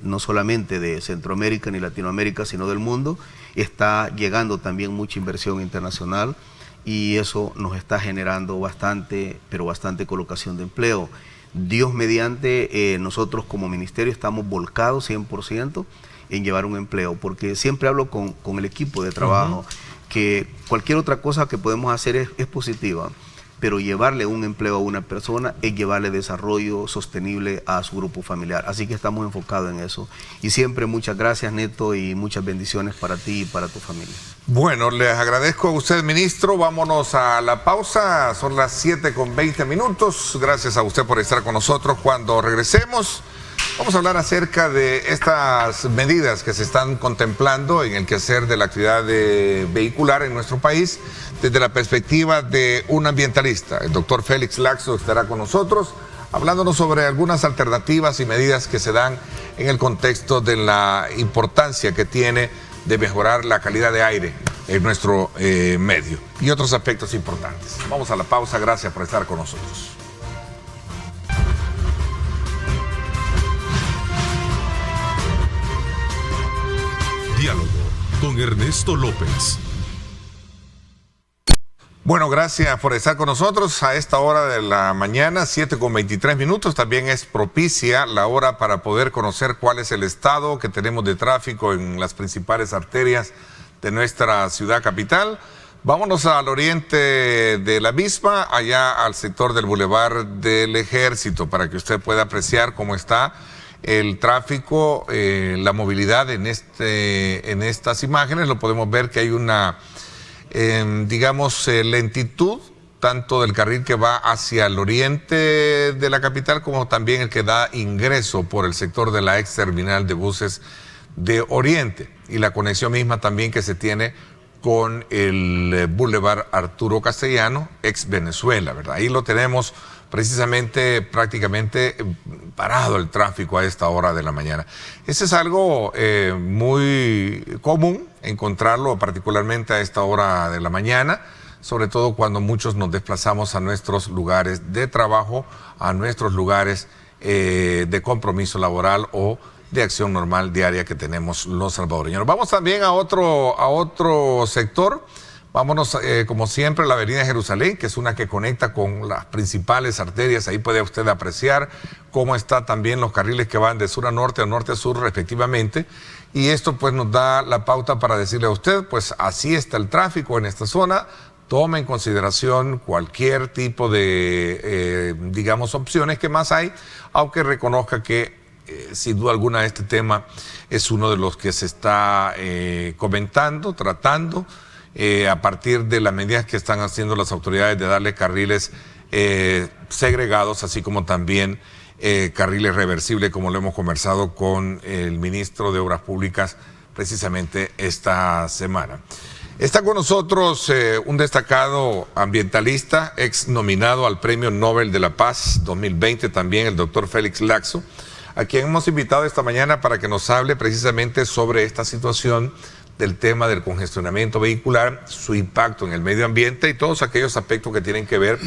no solamente de Centroamérica ni Latinoamérica, sino del mundo, está llegando también mucha inversión internacional y eso nos está generando bastante, pero bastante colocación de empleo. Dios mediante, nosotros como ministerio estamos volcados 100% en llevar un empleo, porque siempre hablo con el equipo de trabajo, que cualquier otra cosa que podemos hacer es positiva, pero llevarle un empleo a una persona es llevarle desarrollo sostenible a su grupo familiar. Así que estamos enfocados en eso. Y siempre muchas gracias, Neto, y muchas bendiciones para ti y para tu familia. Bueno, les agradezco a usted, ministro. Vámonos a la pausa. Son las 7:20. Gracias a usted por estar con nosotros. Cuando regresemos, vamos a hablar acerca de estas medidas que se están contemplando en el quehacer de la actividad vehicular en nuestro país desde la perspectiva de un ambientalista. El doctor Félix Laxo estará con nosotros hablándonos sobre algunas alternativas y medidas que se dan en el contexto de la importancia que tiene de mejorar la calidad de aire en nuestro medio y otros aspectos importantes. Vamos a la pausa. Gracias por estar con nosotros. Diálogo con Ernesto López. Bueno, gracias por estar con nosotros a esta hora de la mañana, 7:23. También es propicia la hora para poder conocer cuál es el estado que tenemos de tráfico en las principales arterias de nuestra ciudad capital. Vámonos al oriente de la misma, allá al sector del Boulevard del Ejército, para que usted pueda apreciar cómo está el tráfico, la movilidad en estas imágenes. Lo podemos ver que hay una lentitud tanto del carril que va hacia el oriente de la capital como también el que da ingreso por el sector de la ex terminal de buses de Oriente y la conexión misma también que se tiene con el Boulevard Arturo Castellano, ex Venezuela, ¿verdad? Ahí lo tenemos precisamente prácticamente parado el tráfico a esta hora de la mañana. Ese es algo muy común encontrarlo particularmente a esta hora de la mañana, sobre todo cuando muchos nos desplazamos a nuestros lugares de trabajo, a nuestros lugares de compromiso laboral o de acción normal diaria que tenemos los salvadoreños. Vamos también a otro sector. Vámonos, como siempre, a la avenida Jerusalén, que es una que conecta con las principales arterias. Ahí puede usted apreciar cómo están también los carriles que van de sur a norte o norte a sur, respectivamente. Y esto pues nos da la pauta para decirle a usted, pues así está el tráfico en esta zona. Tome en consideración cualquier tipo de, opciones que más hay, aunque reconozca que sin duda alguna este tema es uno de los que se está comentando, tratando, a partir de las medidas que están haciendo las autoridades de darle carriles segregados, así como también carriles reversibles, como lo hemos conversado con el ministro de Obras Públicas precisamente esta semana. Está con nosotros un destacado ambientalista, ex nominado al Premio Nobel de la Paz 2020 también, el doctor Félix Laxo, a quien hemos invitado esta mañana para que nos hable precisamente sobre esta situación del tema del congestionamiento vehicular, su impacto en el medio ambiente y todos aquellos aspectos que tienen que ver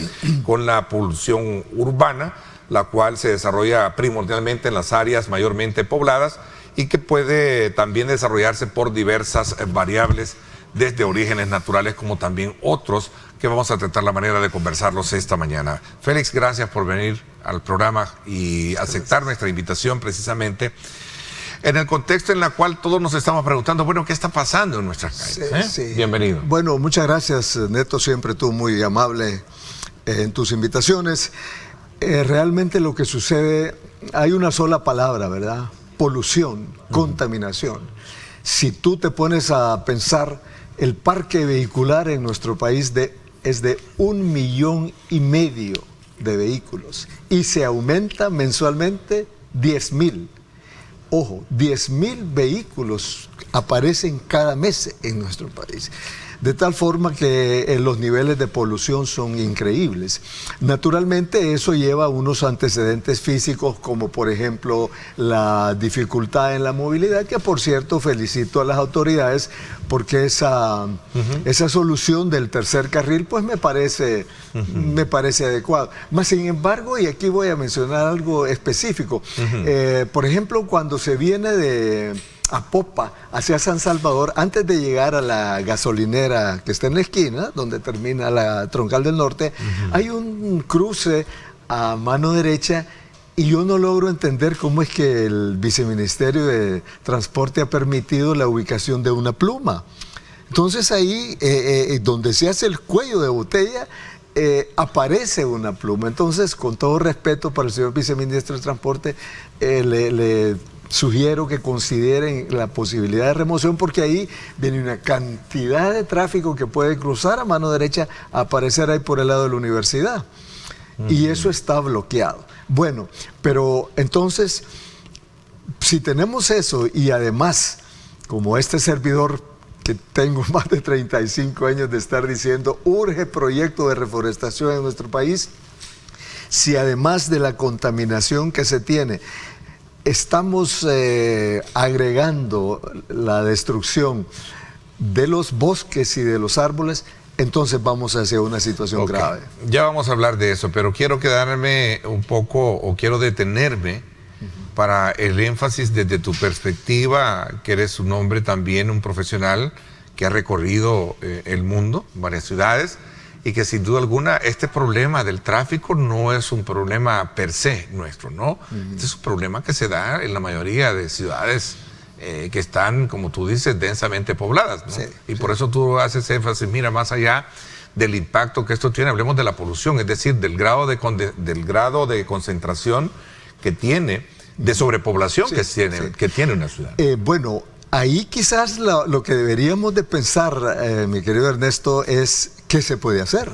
con la polución urbana, la cual se desarrolla primordialmente en las áreas mayormente pobladas y que puede también desarrollarse por diversas variables, desde orígenes naturales como también otros que vamos a tratar la manera de conversarlos esta mañana. Félix, gracias por venir al programa y aceptar nuestra invitación precisamente. en el contexto en el cual todos nos estamos preguntando, bueno, ¿qué está pasando en nuestras calles? Sí. Bienvenido. Bueno, muchas gracias, Neto, siempre tú muy amable en tus invitaciones. Realmente lo que sucede, hay una sola palabra, ¿verdad? Polución, contaminación. Si tú te pones a pensar, el parque vehicular en nuestro país es de 1,5 millones de vehículos y se aumenta mensualmente 10,000. Ojo, 10,000 vehículos aparecen cada mes en nuestro país. De tal forma que los niveles de polución son increíbles. Naturalmente eso lleva a unos antecedentes físicos como por ejemplo la dificultad en la movilidad, que por cierto felicito a las autoridades porque esa solución del tercer carril pues me parece adecuado. Mas sin embargo, y aquí voy a mencionar algo específico, por ejemplo cuando se viene de Apopa hacia San Salvador, antes de llegar a la gasolinera que está en la esquina, donde termina la Troncal del Norte, hay un cruce a mano derecha y yo no logro entender cómo es que el Viceministerio de Transporte ha permitido la ubicación de una pluma. Entonces ahí, donde se hace el cuello de botella, aparece una pluma. Entonces, con todo respeto para el señor Viceministro de Transporte, le sugiero que consideren la posibilidad de remoción porque ahí viene una cantidad de tráfico que puede cruzar a mano derecha a aparecer ahí por el lado de la universidad. Y eso está bloqueado. Bueno, pero entonces, si tenemos eso y además, como este servidor que tengo más de 35 años de estar diciendo, urge proyecto de reforestación en nuestro país, si además de la contaminación que se tiene, estamos agregando la destrucción de los bosques y de los árboles, entonces vamos hacia una situación grave. Ya vamos a hablar de eso, pero quiero quedarme un poco, o quiero detenerme para el énfasis desde tu perspectiva, que eres un hombre también, un profesional que ha recorrido el mundo, varias ciudades, y que sin duda alguna este problema del tráfico no es un problema per se nuestro, ¿no? Este es un problema que se da en la mayoría de ciudades que están, como tú dices, densamente pobladas, ¿no? Y por eso tú haces énfasis, mira, más allá del impacto que esto tiene, hablemos de la polución, es decir, del grado de concentración que tiene, de sobrepoblación que tiene una ciudad. Bueno, ahí quizás lo que deberíamos de pensar, mi querido Ernesto, es qué se puede hacer.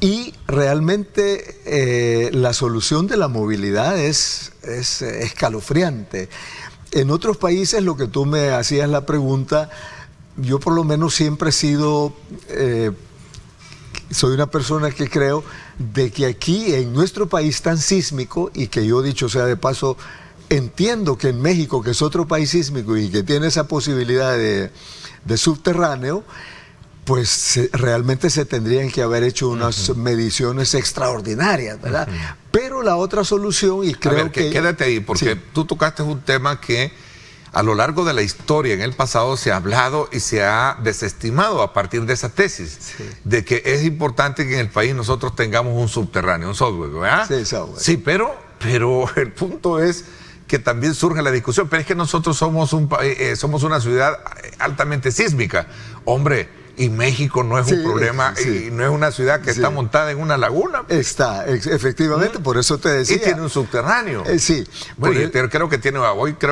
Y realmente la solución de la movilidad es escalofriante. En otros países, lo que tú me hacías la pregunta, yo por lo menos siempre he sido, soy una persona que creo de que aquí en nuestro país tan sísmico, y que yo dicho sea de paso, entiendo que en México, que es otro país sísmico y que tiene esa posibilidad de subterráneo, pues realmente se tendrían que haber hecho unas mediciones extraordinarias, ¿verdad? Pero la otra solución, y creo que... Quédate ahí, porque tú tocaste un tema que a lo largo de la historia, en el pasado, se ha hablado y se ha desestimado a partir de esa tesis, de que es importante que en el país nosotros tengamos un subterráneo, un software, ¿verdad? Sí, pero el punto es que también surge la discusión, pero es que nosotros somos una ciudad altamente sísmica. Hombre, y México no es un problema, y no es una ciudad que está montada en una laguna. Efectivamente, por eso te decía. Y tiene un subterráneo. Bueno, creo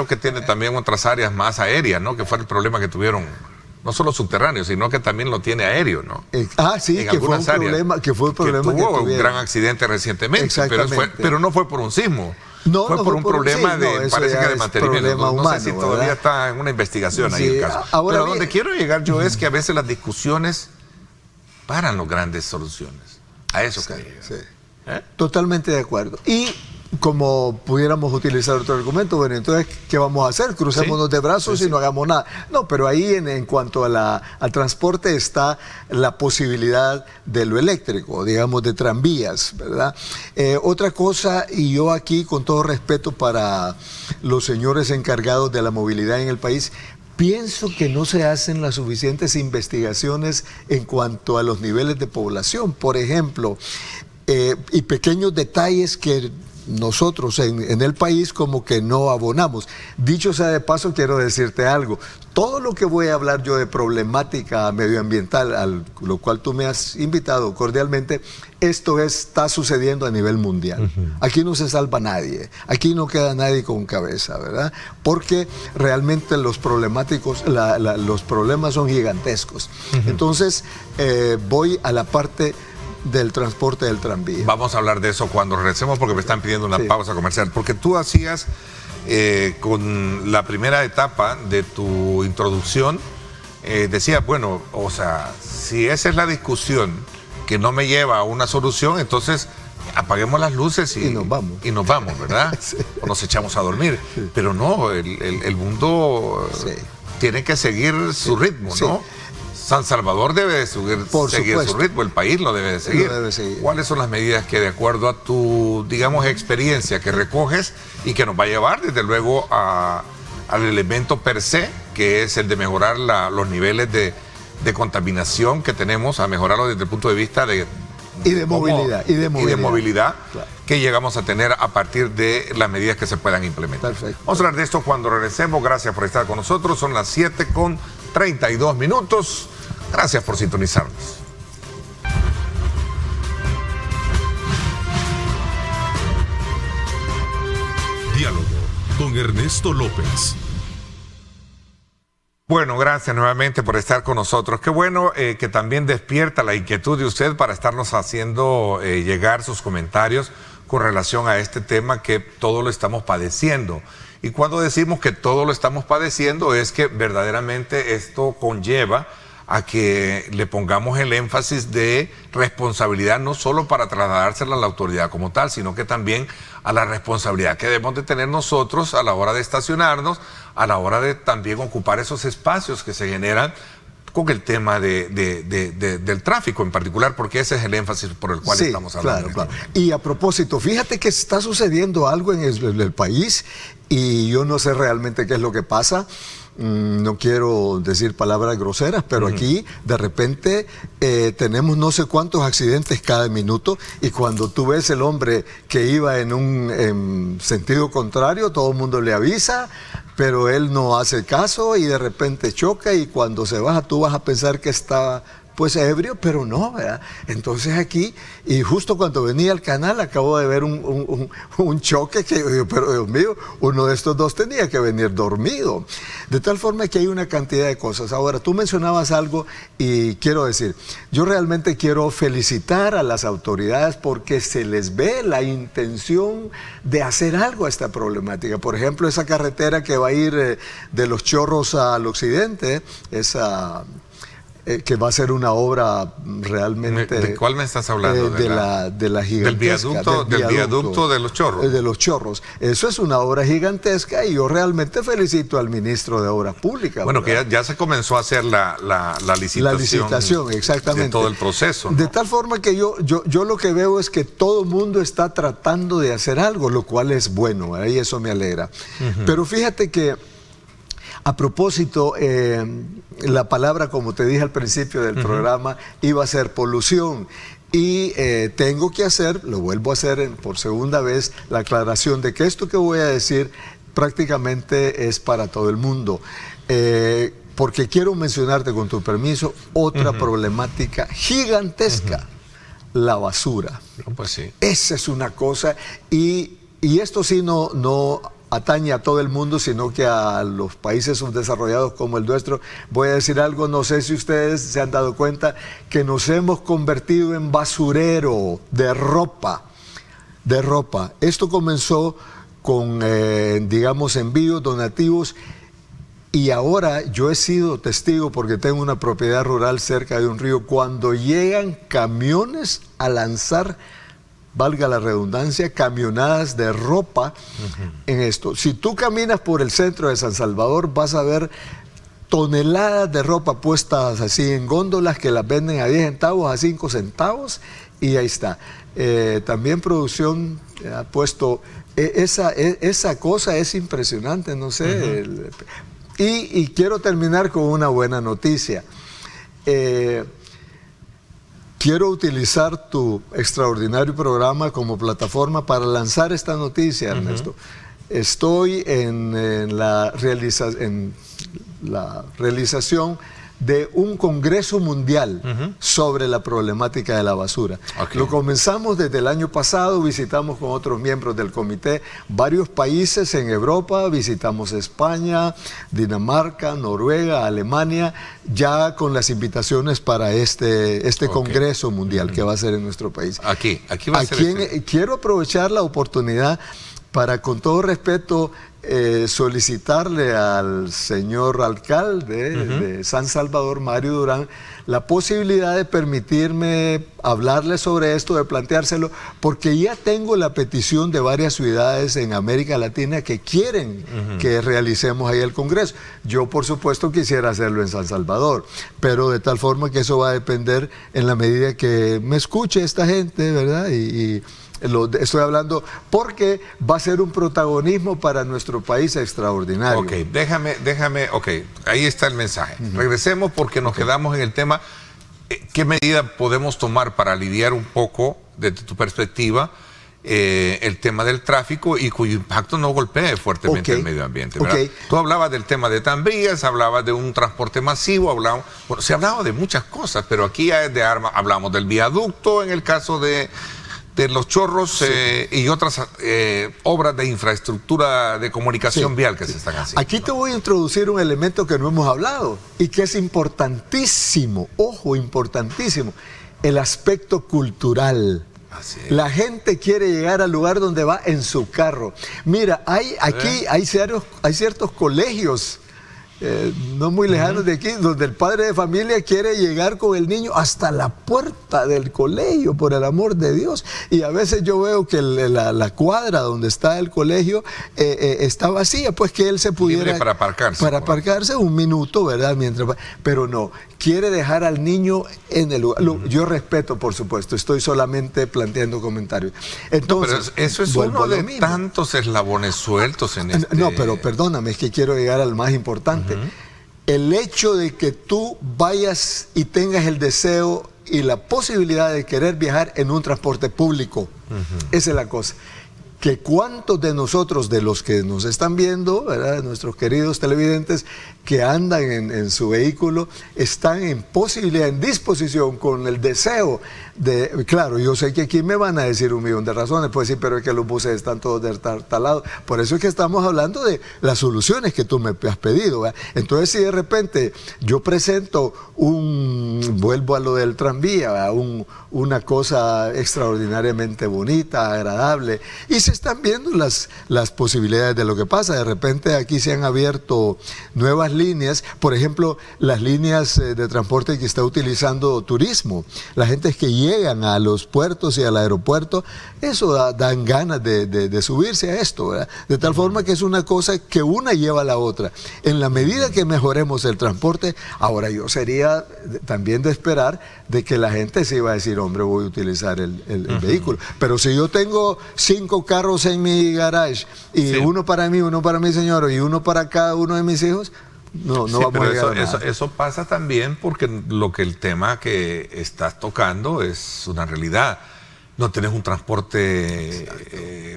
que tiene también otras áreas más aéreas, ¿no? Que fue el problema que tuvieron, no solo subterráneo, sino que también lo tiene aéreo, ¿no? Que fue un problema que tuvo un gran accidente recientemente, pero no fue por un sismo. No, fue por un problema parece que de mantenimiento. No sé si todavía está en una investigación ahí el caso. Pero donde quiero llegar yo es que a veces las discusiones paran las grandes soluciones. A eso Totalmente de acuerdo. Y como pudiéramos utilizar otro argumento, bueno, entonces, ¿qué vamos a hacer? Crucémonos de brazos y no hagamos nada. No, pero ahí en cuanto al transporte está la posibilidad de lo eléctrico, digamos, de tranvías, ¿verdad? Otra cosa, y yo aquí, con todo respeto para los señores encargados de la movilidad en el país, pienso que no se hacen las suficientes investigaciones en cuanto a los niveles de población, por ejemplo, y pequeños detalles que nosotros en el país como que no abonamos. Dicho sea de paso, quiero decirte algo. Todo lo que voy a hablar yo de problemática medioambiental, a lo cual tú me has invitado cordialmente, esto está sucediendo a nivel mundial. Aquí no se salva nadie, aquí no queda nadie con cabeza, ¿verdad? Porque realmente los problemas son gigantescos. Entonces, voy a la parte del transporte del tranvía. Vamos a hablar de eso cuando regresemos porque me están pidiendo una pausa comercial. Porque tú hacías, con la primera etapa de tu introducción, decías, bueno, o sea, si esa es la discusión que no me lleva a una solución, entonces apaguemos las luces y nos vamos. Y nos vamos, ¿verdad? Sí. O nos echamos a dormir. Sí. Pero no, el mundo tiene que seguir su ritmo, ¿no? Sí. San Salvador debe de seguir su ritmo, el país lo debe de seguir. ¿Cuáles son las medidas que, de acuerdo a tu, digamos, experiencia que recoges y que nos va a llevar, desde luego, al elemento per se, que es el de mejorar los niveles de contaminación que tenemos, a mejorarlo desde el punto de vista de movilidad, claro, que llegamos a tener a partir de las medidas que se puedan implementar? Perfecto. Vamos a hablar de esto cuando regresemos. Gracias por estar con nosotros. Son las 7:32. Gracias por sintonizarnos. Diálogo con Ernesto López. Bueno, gracias nuevamente por estar con nosotros. Qué bueno que también despierta la inquietud de usted para estarnos haciendo llegar sus comentarios con relación a este tema que todo lo estamos padeciendo. Y cuando decimos que todo lo estamos padeciendo es que verdaderamente esto conlleva a que le pongamos el énfasis de responsabilidad, no solo para trasladársela a la autoridad como tal, sino que también a la responsabilidad que debemos de tener nosotros a la hora de estacionarnos, a la hora de también ocupar esos espacios que se generan con el tema del tráfico en particular, porque ese es el énfasis por el cual estamos hablando. Claro. Y a propósito, fíjate que está sucediendo algo en el país y yo no sé realmente qué es lo que pasa. No quiero decir palabras groseras, pero aquí de repente tenemos no sé cuántos accidentes cada minuto, y cuando tú ves el hombre que iba en sentido contrario, todo el mundo le avisa, pero él no hace caso y de repente choca, y cuando se baja tú vas a pensar que está pues ebrio, pero no, ¿verdad? Entonces aquí, y justo cuando venía al canal, acabo de ver un choque que, pero Dios mío, uno de estos dos tenía que venir dormido. De tal forma que hay una cantidad de cosas. Ahora, tú mencionabas algo y quiero decir, yo realmente quiero felicitar a las autoridades porque se les ve la intención de hacer algo a esta problemática. Por ejemplo, esa carretera que va a ir de Los Chorros al occidente, que va a ser una obra realmente... ¿De cuál me estás hablando? De la gigantesca. Del viaducto de Los Chorros. De Los Chorros. Eso es una obra gigantesca y yo realmente felicito al ministro de Obras Públicas. Bueno, ¿verdad? Que ya se comenzó a hacer la licitación. La licitación, exactamente. De todo el proceso, ¿no? De tal forma que yo lo que veo es que todo el mundo está tratando de hacer algo, lo cual es bueno, ¿verdad? Y eso me alegra. Pero fíjate que a propósito, la palabra, como te dije al principio del programa, iba a ser polución. Y tengo que hacer, lo vuelvo a hacer por segunda vez, la aclaración de que esto que voy a decir prácticamente es para todo el mundo. Porque quiero mencionarte, con tu permiso, otra problemática gigantesca, la basura. Pues sí. Esa es una cosa, y esto sí no atañe a todo el mundo, sino que a los países subdesarrollados como el nuestro. Voy a decir algo, no sé si ustedes se han dado cuenta que nos hemos convertido en basurero de ropa. Esto comenzó con, digamos, envíos, donativos, y ahora yo he sido testigo, porque tengo una propiedad rural cerca de un río, cuando llegan camiones a lanzar, valga la redundancia, camionadas de ropa en esto. Si tú caminas por el centro de San Salvador, vas a ver toneladas de ropa puestas así en góndolas que las venden a 10 centavos, a 5 centavos, y ahí está. También producción ha puesto, esa cosa es impresionante, no sé. Y quiero terminar con una buena noticia. quiero utilizar tu extraordinario programa como plataforma para lanzar esta noticia, Ernesto. Estoy en la realización de un congreso mundial sobre la problemática de la basura. Lo comenzamos desde el año pasado, visitamos con otros miembros del comité varios países en Europa, visitamos España, Dinamarca, Noruega, Alemania, ya con las invitaciones para este congreso mundial que va a ser en nuestro país. Aquí va a ser. Quiero aprovechar la oportunidad para, con todo respeto, solicitarle al señor alcalde de San Salvador, Mario Durán, la posibilidad de permitirme hablarle sobre esto, de planteárselo, porque ya tengo la petición de varias ciudades en América Latina que quieren que realicemos ahí el Congreso. Yo, por supuesto, quisiera hacerlo en San Salvador, pero de tal forma que eso va a depender en la medida que me escuche esta gente, ¿verdad? Estoy hablando porque va a ser un protagonismo para nuestro país extraordinario. Ok, déjame, ahí está el mensaje. Regresemos porque nos quedamos en el tema. ¿Qué medida podemos tomar para lidiar un poco, desde tu perspectiva, el tema del tráfico y cuyo impacto no golpee fuertemente el medio ambiente, ¿verdad? Tú hablabas del tema de tranvías, hablabas de un transporte masivo, se hablaba de muchas cosas, pero aquí hablamos del viaducto en el caso de los chorros y otras obras de infraestructura de comunicación vial que se están haciendo. Aquí te voy a introducir un elemento que no hemos hablado y que es importantísimo, ojo, importantísimo, el aspecto cultural. La gente quiere llegar al lugar donde va en su carro. Mira, hay ciertos colegios no muy lejanos de aquí, donde el padre de familia quiere llegar con el niño hasta la puerta del colegio, por el amor de Dios. Y a veces yo veo que la cuadra donde está el colegio está vacía, pues que él se pudiera... Libre para aparcarse. Para aparcarse un minuto, ¿verdad? Pero no, quiere dejar al niño en el lugar. Yo respeto, por supuesto, estoy solamente planteando comentarios. Entonces, pero eso es uno de tantos eslabones sueltos en este... No, pero perdóname, es que quiero llegar al más importante. El hecho de que tú vayas y tengas el deseo y la posibilidad de querer viajar en un transporte público, esa es la cosa. Que cuántos de nosotros, de los que nos están viendo, ¿verdad?, nuestros queridos televidentes, que andan en su vehículo, están en posibilidad, en disposición, con el deseo de... Claro, yo sé que aquí me van a decir un millón de razones, pues sí, pero es que los buses están todos destartalados. Por eso es que estamos hablando de las soluciones que tú me has pedido, ¿verdad? Entonces, si de repente yo presento vuelvo a lo del tranvía, ¿verdad?, una cosa extraordinariamente bonita, agradable, y se están viendo las posibilidades de lo que pasa. De repente aquí se han abierto nuevas líneas, por ejemplo, las líneas de transporte que está utilizando turismo. La gente que llegan a los puertos y al aeropuerto, eso dan ganas de subirse a esto, ¿verdad? De tal forma que es una cosa que una lleva a la otra. En la medida que mejoremos el transporte, ahora yo sería también de esperar de que la gente se iba a decir, hombre, voy a utilizar el vehículo. Pero si yo tengo 5 carros en mi garage y uno para mí, uno para mi señora y uno para cada uno de mis hijos, no vamos a llegar a nada. Eso pasa también porque el tema que estás tocando es una realidad. No tenés un transporte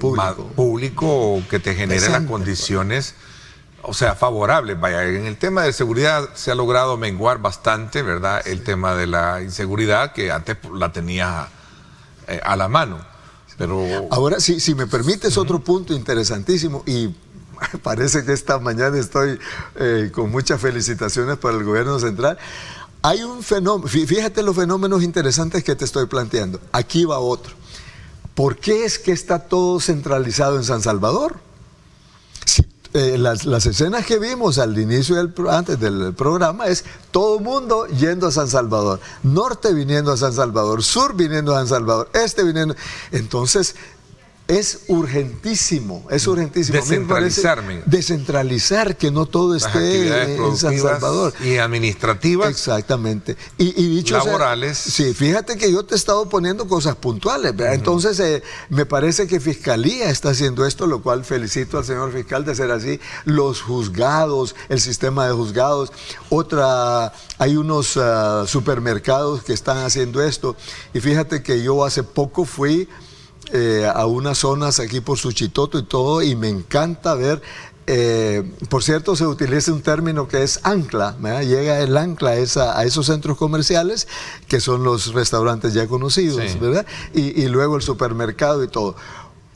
público que te genere las condiciones, o sea, favorables. Vaya, en el tema de seguridad se ha logrado menguar bastante, ¿verdad? El tema de la inseguridad que antes la tenía a la mano. Pero ahora, si me permites, otro punto interesantísimo, y parece que esta mañana estoy con muchas felicitaciones para el gobierno central. Hay un fenómeno, fíjate los fenómenos interesantes que te estoy planteando. Aquí va otro. ¿Por qué es que está todo centralizado en San Salvador? Las escenas que vimos al inicio antes del programa es todo el mundo yendo a San Salvador, norte viniendo a San Salvador, sur viniendo a San Salvador, este viniendo. Entonces, es urgentísimo, es urgentísimo. Descentralizar, que no todo esté en San Salvador. Y administrativas. Exactamente. Y dicho laborales. Sí, fíjate que yo te he estado poniendo cosas puntuales, ¿verdad? Entonces, me parece que Fiscalía está haciendo esto, lo cual felicito al señor fiscal de ser así. Los juzgados, el sistema de juzgados. Hay unos supermercados que están haciendo esto. Y fíjate que yo hace poco fui a unas zonas aquí por Suchitoto y todo, y me encanta ver, por cierto, se utiliza un término que es ancla, ¿verdad? Llega el ancla a esos centros comerciales, que son los restaurantes ya conocidos, sí, ¿verdad? Y luego el supermercado y todo.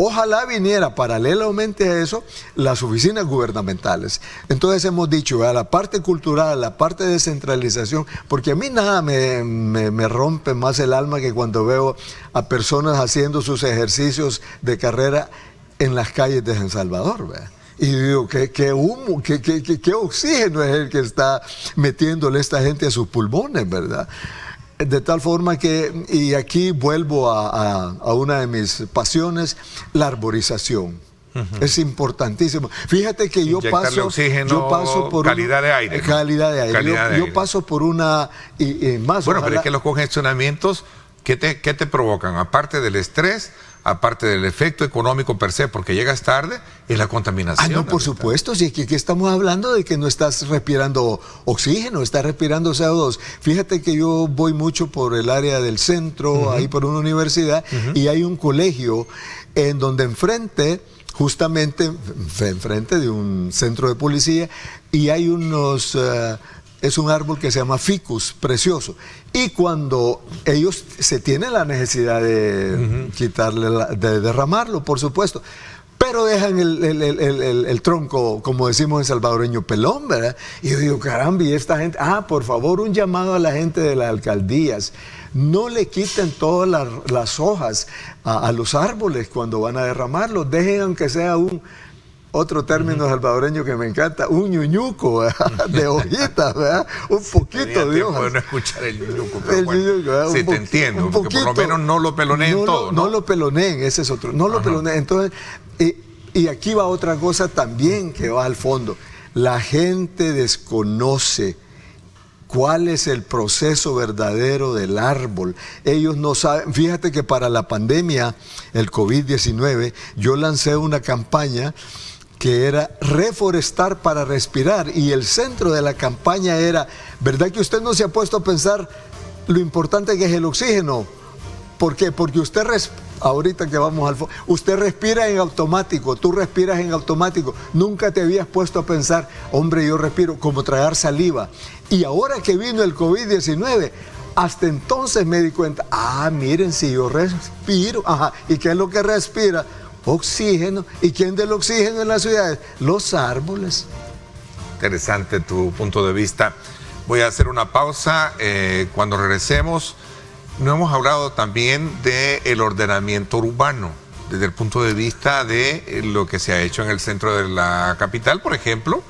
Ojalá viniera paralelamente a eso las oficinas gubernamentales. Entonces hemos dicho, a la parte cultural, la parte de descentralización, porque a mí nada me rompe más el alma que cuando veo a personas haciendo sus ejercicios de carrera en las calles de San Salvador, ¿verdad? Y digo, qué humo, qué oxígeno es el que está metiéndole esta gente a sus pulmones, ¿verdad? De tal forma que, y aquí vuelvo a una de mis pasiones, la arborización. Es importantísimo. Fíjate que yo paso por calidad de aire. Calidad de aire. Yo paso por una y más. Bueno, pero es que los congestionamientos, ¿qué te provocan? Aparte del estrés, aparte del efecto económico per se, porque llegas tarde, es la contaminación. No, por supuesto, si aquí estamos hablando de que no estás respirando oxígeno, estás respirando CO2. Fíjate que yo voy mucho por el área del centro, ahí por una universidad, y hay un colegio en donde justamente enfrente de un centro de policía, y hay es un árbol que se llama ficus, precioso. Y cuando ellos se tienen la necesidad de de derramarlo, por supuesto, pero dejan el tronco, como decimos en salvadoreño, pelón, ¿verdad? Y yo digo, caramba, y esta gente, por favor, un llamado a la gente de las alcaldías, no le quiten todas las hojas a los árboles cuando van a derramarlos, dejen aunque sea otro término salvadoreño que me encanta, un ñuñuco, ¿verdad? De hojitas, ¿verdad? Un poquito de hojas. No escuchar el ñuñuco, pero bueno, sí, te entiendo, porque por lo menos no lo peloneen todo, ¿no? No lo peloneen, ese es otro, no lo peloneen. Entonces, y aquí va otra cosa también que va al fondo. La gente desconoce cuál es el proceso verdadero del árbol. Ellos no saben. Fíjate que para la pandemia, el COVID-19, yo lancé una campaña que era reforestar para respirar, y el centro de la campaña era, ¿verdad que usted no se ha puesto a pensar lo importante que es el oxígeno? ¿Por qué? Porque usted ahorita que vamos al fondo, usted respira en automático, tú respiras en automático, nunca te habías puesto a pensar, hombre, yo respiro como tragar saliva, y ahora que vino el COVID-19, hasta entonces me di cuenta, miren, si yo respiro, ¿y qué es lo que respira? Oxígeno. ¿Y quién da el oxígeno en las ciudades? Los árboles. Interesante tu punto de vista. Voy a hacer una pausa. Cuando regresemos, no hemos hablado también del ordenamiento urbano, desde el punto de vista de lo que se ha hecho en el centro de la capital, por ejemplo,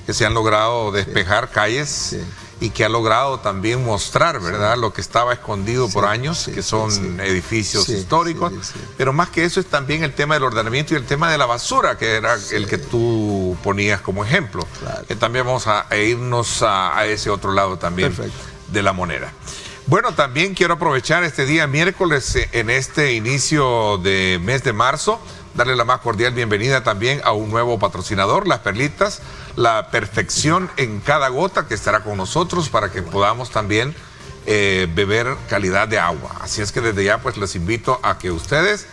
que se han logrado despejar calles y que ha logrado también mostrar, ¿verdad?, lo que estaba escondido por años, que son edificios históricos, pero más que eso es también el tema del ordenamiento y el tema de la basura, que era el que tú ponías como ejemplo, que también vamos a irnos a ese otro lado también de la moneda. Bueno, también quiero aprovechar este día miércoles, en este inicio de mes de marzo, darle la más cordial bienvenida también a un nuevo patrocinador, Las Perlitas, la perfección en cada gota, que estará con nosotros para que podamos también beber calidad de agua. Así es que desde ya pues les invito a que ustedes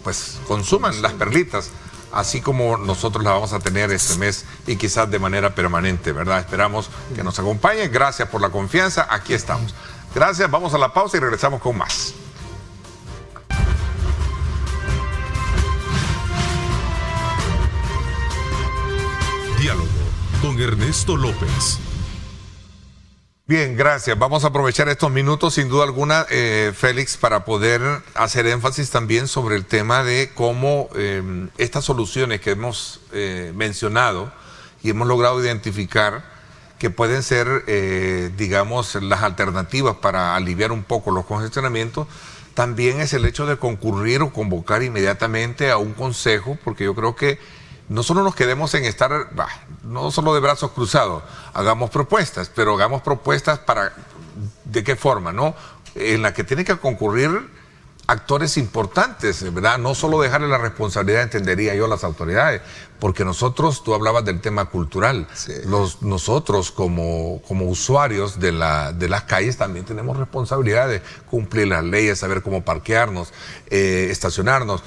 pues consuman Las Perlitas, así como nosotros la vamos a tener este mes y quizás de manera permanente, ¿verdad? Esperamos que nos acompañen. Gracias por la confianza. Aquí estamos. Gracias. Vamos a la pausa y regresamos con más. Diálogo con Ernesto López. Bien, gracias. Vamos a aprovechar estos minutos, sin duda alguna, Félix, para poder hacer énfasis también sobre el tema de cómo estas soluciones que hemos mencionado y hemos logrado identificar que pueden ser, digamos, las alternativas para aliviar un poco los congestionamientos, también es el hecho de concurrir o convocar inmediatamente a un consejo, porque yo creo que no solo nos quedemos en estar, no solo de brazos cruzados, hagamos propuestas, pero hagamos propuestas para, ¿de qué forma, no? En la que tienen que concurrir actores importantes, ¿verdad? No solo dejarle la responsabilidad, entendería yo, a las autoridades, porque nosotros, tú hablabas del tema cultural, sí. Nosotros como usuarios de las calles también tenemos responsabilidad de cumplir las leyes, saber cómo parquearnos, estacionarnos.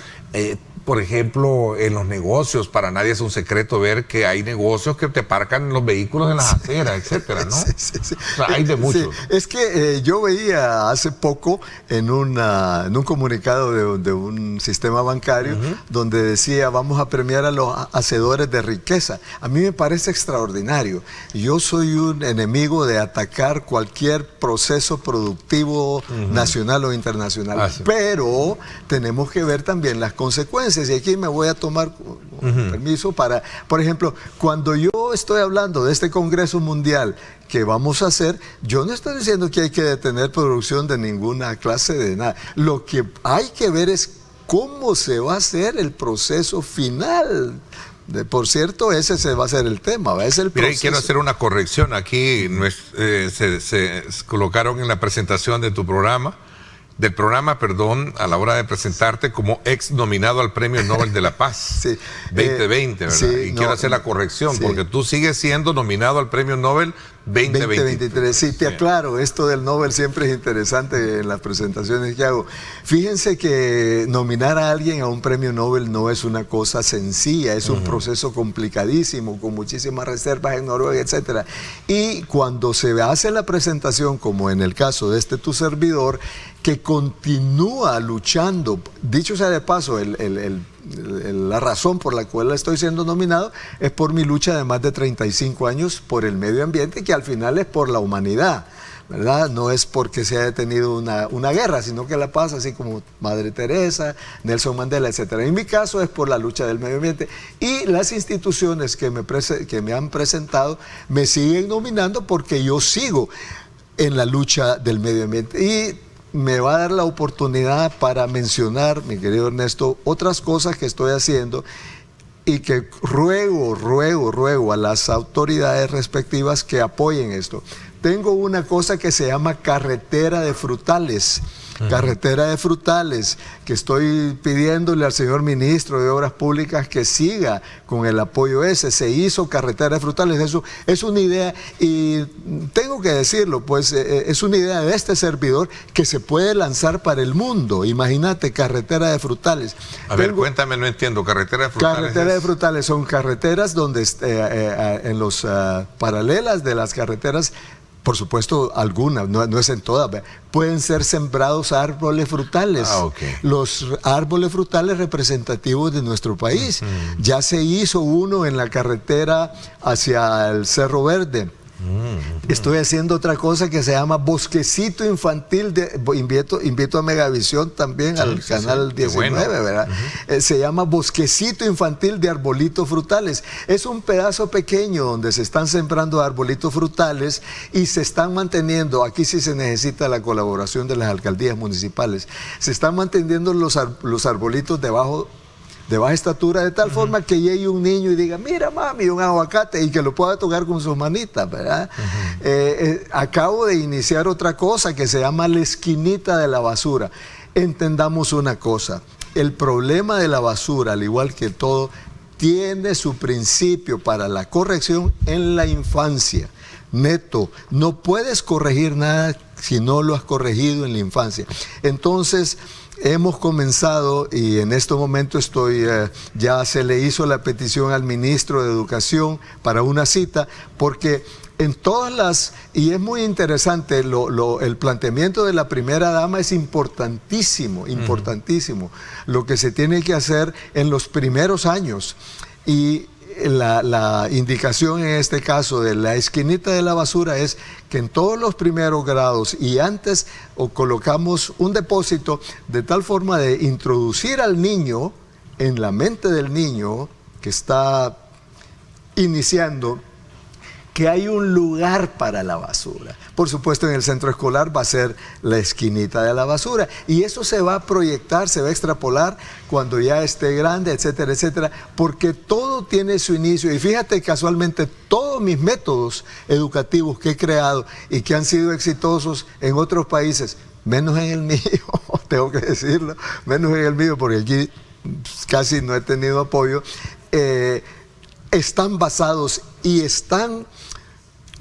Por ejemplo, en los negocios, para nadie es un secreto ver que hay negocios que te parcan los vehículos en las aceras, etcétera, ¿no? Sí. O sea, hay de mucho. Sí. Es que yo veía hace poco en un comunicado de un sistema bancario donde decía, vamos a premiar a los hacedores de riqueza. A mí me parece extraordinario. Yo soy un enemigo de atacar cualquier proceso productivo nacional o internacional, Sí. pero tenemos que ver también las consecuencias. Y aquí me voy a tomar permiso para, por ejemplo, cuando yo estoy hablando de este Congreso Mundial que vamos a hacer, yo no estoy diciendo que hay que detener producción de ninguna clase de nada. Lo que hay que ver es cómo se va a hacer el proceso final. Por cierto, ese se va a ser el tema, es el proceso. Mira, y quiero hacer una corrección. Aquí se colocaron en la presentación de tu programa, a la hora de presentarte como ex nominado al Premio Nobel de la Paz Sí. 2020, ¿verdad? Sí, Quiero hacer la corrección, sí. porque tú sigues siendo nominado al Premio Nobel 2023. Sí, te aclaro, esto del Nobel siempre es interesante en las presentaciones que hago. Fíjense que nominar a alguien a un premio Nobel no es una cosa sencilla, es un proceso complicadísimo, con muchísimas reservas en Noruega, etcétera. Y cuando se hace la presentación, como en el caso de tu servidor, que continúa luchando, dicho sea de paso, la razón por la cual estoy siendo nominado es por mi lucha de más de 35 años por el medio ambiente, que al final es por la humanidad, ¿verdad? No es porque se haya tenido una guerra, sino que la paz, así como Madre Teresa, Nelson Mandela, etcétera. En mi caso es por la lucha del medio ambiente, y las instituciones que me han presentado me siguen nominando porque yo sigo en la lucha del medio ambiente. Y me va a dar la oportunidad para mencionar, mi querido Ernesto, otras cosas que estoy haciendo y que ruego a las autoridades respectivas que apoyen esto. Tengo una cosa que se llama carretera de frutales. Carretera de frutales, que estoy pidiéndole al señor ministro de Obras Públicas que siga con el apoyo ese. Se hizo carretera de frutales, eso es una idea, y tengo que decirlo, pues es una idea de este servidor que se puede lanzar para el mundo. Imagínate, carretera de frutales. A ver, cuéntame, no entiendo, carretera de frutales. Carretera de frutales son carreteras donde en los paralelas de las carreteras, por supuesto, algunas, no es en todas, pueden ser sembrados árboles frutales. Los árboles frutales representativos de nuestro país. Ya se hizo uno en la carretera hacia el Cerro Verde. Estoy haciendo otra cosa que se llama Bosquecito Infantil. Invito a Megavisión también, al canal 19, bueno. ¿Verdad? Se llama Bosquecito Infantil de Arbolitos Frutales. Es un pedazo pequeño donde se están sembrando arbolitos frutales y se están manteniendo, aquí sí se necesita la colaboración de las alcaldías municipales, se están manteniendo los arbolitos de baja estatura, de tal forma que llegue un niño y diga, mira mami, un aguacate, y que lo pueda tocar con sus manitas, ¿verdad? Acabo de iniciar otra cosa que se llama la esquinita de la basura. Entendamos una cosa, el problema de la basura, al igual que todo, tiene su principio para la corrección en la infancia. Neto, no puedes corregir nada si no lo has corregido en la infancia. Entonces, hemos comenzado, y en este momento ya se le hizo la petición al ministro de Educación para una cita, porque en todas y es muy interesante, el planteamiento de la primera dama es importantísimo, lo que se tiene que hacer en los primeros años. Y la indicación en este caso de la esquinita de la basura es que en todos los primeros grados y antes colocamos un depósito de tal forma de introducir al niño en la mente del niño que está iniciando que hay un lugar para la basura. Por supuesto, en el centro escolar va a ser la esquinita de la basura. Y eso se va a proyectar, se va a extrapolar cuando ya esté grande, etcétera, etcétera. Porque todo tiene su inicio. Y fíjate, casualmente, todos mis métodos educativos que he creado y que han sido exitosos en otros países, menos en el mío, tengo que decirlo, menos en el mío, porque aquí casi no he tenido apoyo, están basados y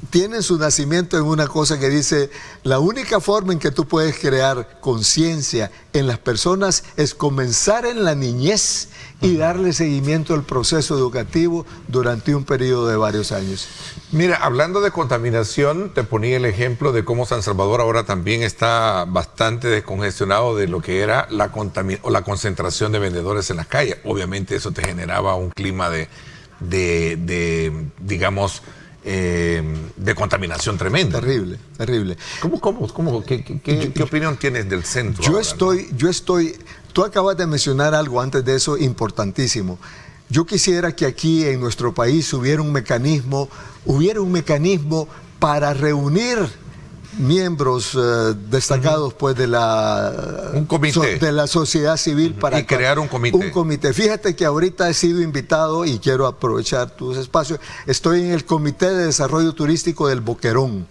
tienen su nacimiento en una cosa que dice: la única forma en que tú puedes crear conciencia en las personas es comenzar en la niñez y darle seguimiento al proceso educativo durante un periodo de varios años. Mira, hablando de contaminación, te ponía el ejemplo de cómo San Salvador ahora también está bastante descongestionado de lo que era la concentración de vendedores en las calles. Obviamente eso te generaba un clima de digamos, de contaminación tremenda. Terrible, terrible. ¿Qué opinión tienes del centro? Tú acabas de mencionar algo antes de eso importantísimo. Yo quisiera que aquí en nuestro país hubiera un mecanismo para reunir miembros destacados pues de un comité de la sociedad civil para crear un comité. Fíjate que ahorita he sido invitado y quiero aprovechar tus espacios. Estoy en el Comité de Desarrollo Turístico del Boquerón.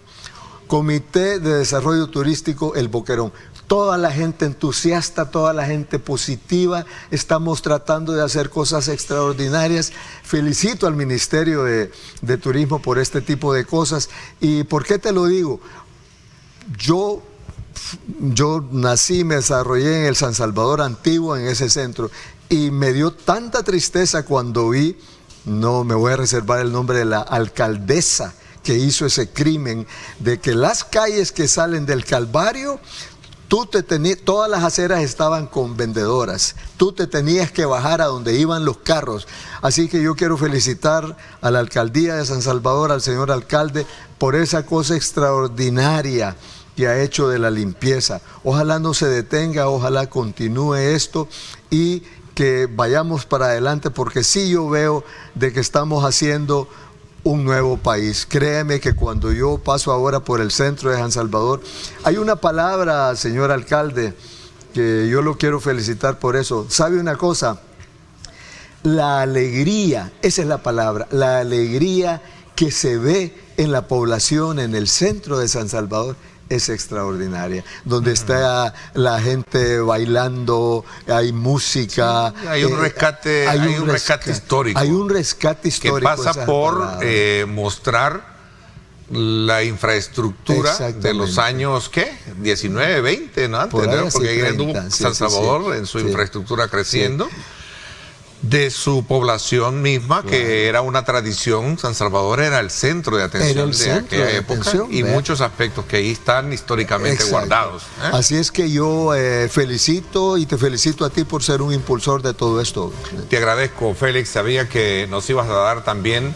Comité de Desarrollo Turístico El Boquerón. Toda la gente entusiasta, toda la gente positiva, estamos tratando de hacer cosas extraordinarias. Felicito al Ministerio de Turismo por este tipo de cosas. ¿Y por qué te lo digo? Yo nací, me desarrollé en el San Salvador antiguo, en ese centro, y me dio tanta tristeza cuando vi, no me voy a reservar el nombre de la alcaldesa que hizo ese crimen, de que las calles que salen del Calvario, todas las aceras estaban con vendedoras, tú te tenías que bajar a donde iban los carros. Así que yo quiero felicitar a la alcaldía de San Salvador, al señor alcalde, por esa cosa extraordinaria que ha hecho de la limpieza. Ojalá no se detenga, ojalá continúe esto y que vayamos para adelante, porque sí yo veo de que estamos haciendo un nuevo país. Créeme que cuando yo paso ahora por el centro de San Salvador, hay una palabra, señor alcalde, que yo lo quiero felicitar por eso. ¿Sabe una cosa? La alegría, esa es la palabra, la alegría que se ve en la población, en el centro de San Salvador, es extraordinaria. Donde está la gente bailando, hay música. Sí, hay un rescate, histórico. Hay un rescate histórico. Que pasa por mostrar la infraestructura de los años, ¿qué? 19, 20, ¿no? Antes, ¿no? Porque ahí anduvo San Salvador en su infraestructura creciendo. Sí. De su población misma, que era una tradición. San Salvador era el centro de atención de aquella época y muchos aspectos que ahí están históricamente guardados. Así es que yo felicito y te felicito a ti por ser un impulsor de todo esto. Te agradezco, Félix. Sabía que nos ibas a dar también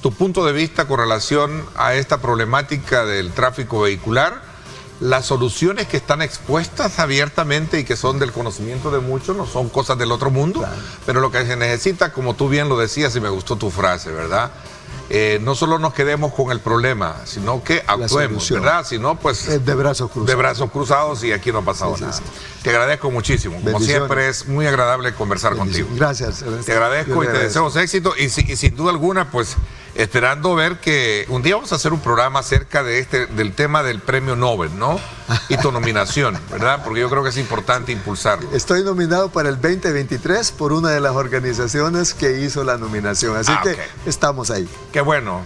tu punto de vista con relación a esta problemática del tráfico vehicular. Las soluciones que están expuestas abiertamente y que son del conocimiento de muchos no son cosas del otro mundo, pero lo que se necesita, como tú bien lo decías y me gustó tu frase, ¿verdad? No solo nos quedemos con el problema, sino que actuemos, ¿verdad? Si no, pues de brazos cruzados. De brazos cruzados y aquí no ha pasado nada. Sí. Te agradezco muchísimo. Como siempre, es muy agradable conversar contigo. Gracias. Te agradezco y te deseo éxito y sin duda alguna, pues esperando ver que un día vamos a hacer un programa acerca de del tema del premio Nobel, ¿no? Y tu nominación, ¿verdad? Porque yo creo que es importante impulsarlo. Estoy nominado para el 2023 por una de las organizaciones que hizo la nominación, así que estamos ahí. Qué bueno,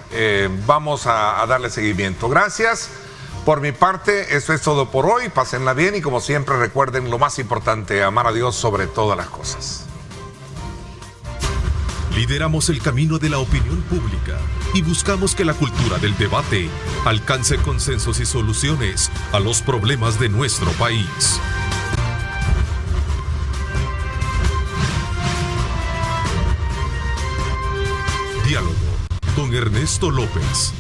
vamos a darle seguimiento. Gracias. Por mi parte, eso es todo por hoy. Pásenla bien y como siempre recuerden lo más importante, amar a Dios sobre todas las cosas. Lideramos el camino de la opinión pública y buscamos que la cultura del debate alcance consensos y soluciones a los problemas de nuestro país. Diálogo con Ernesto López.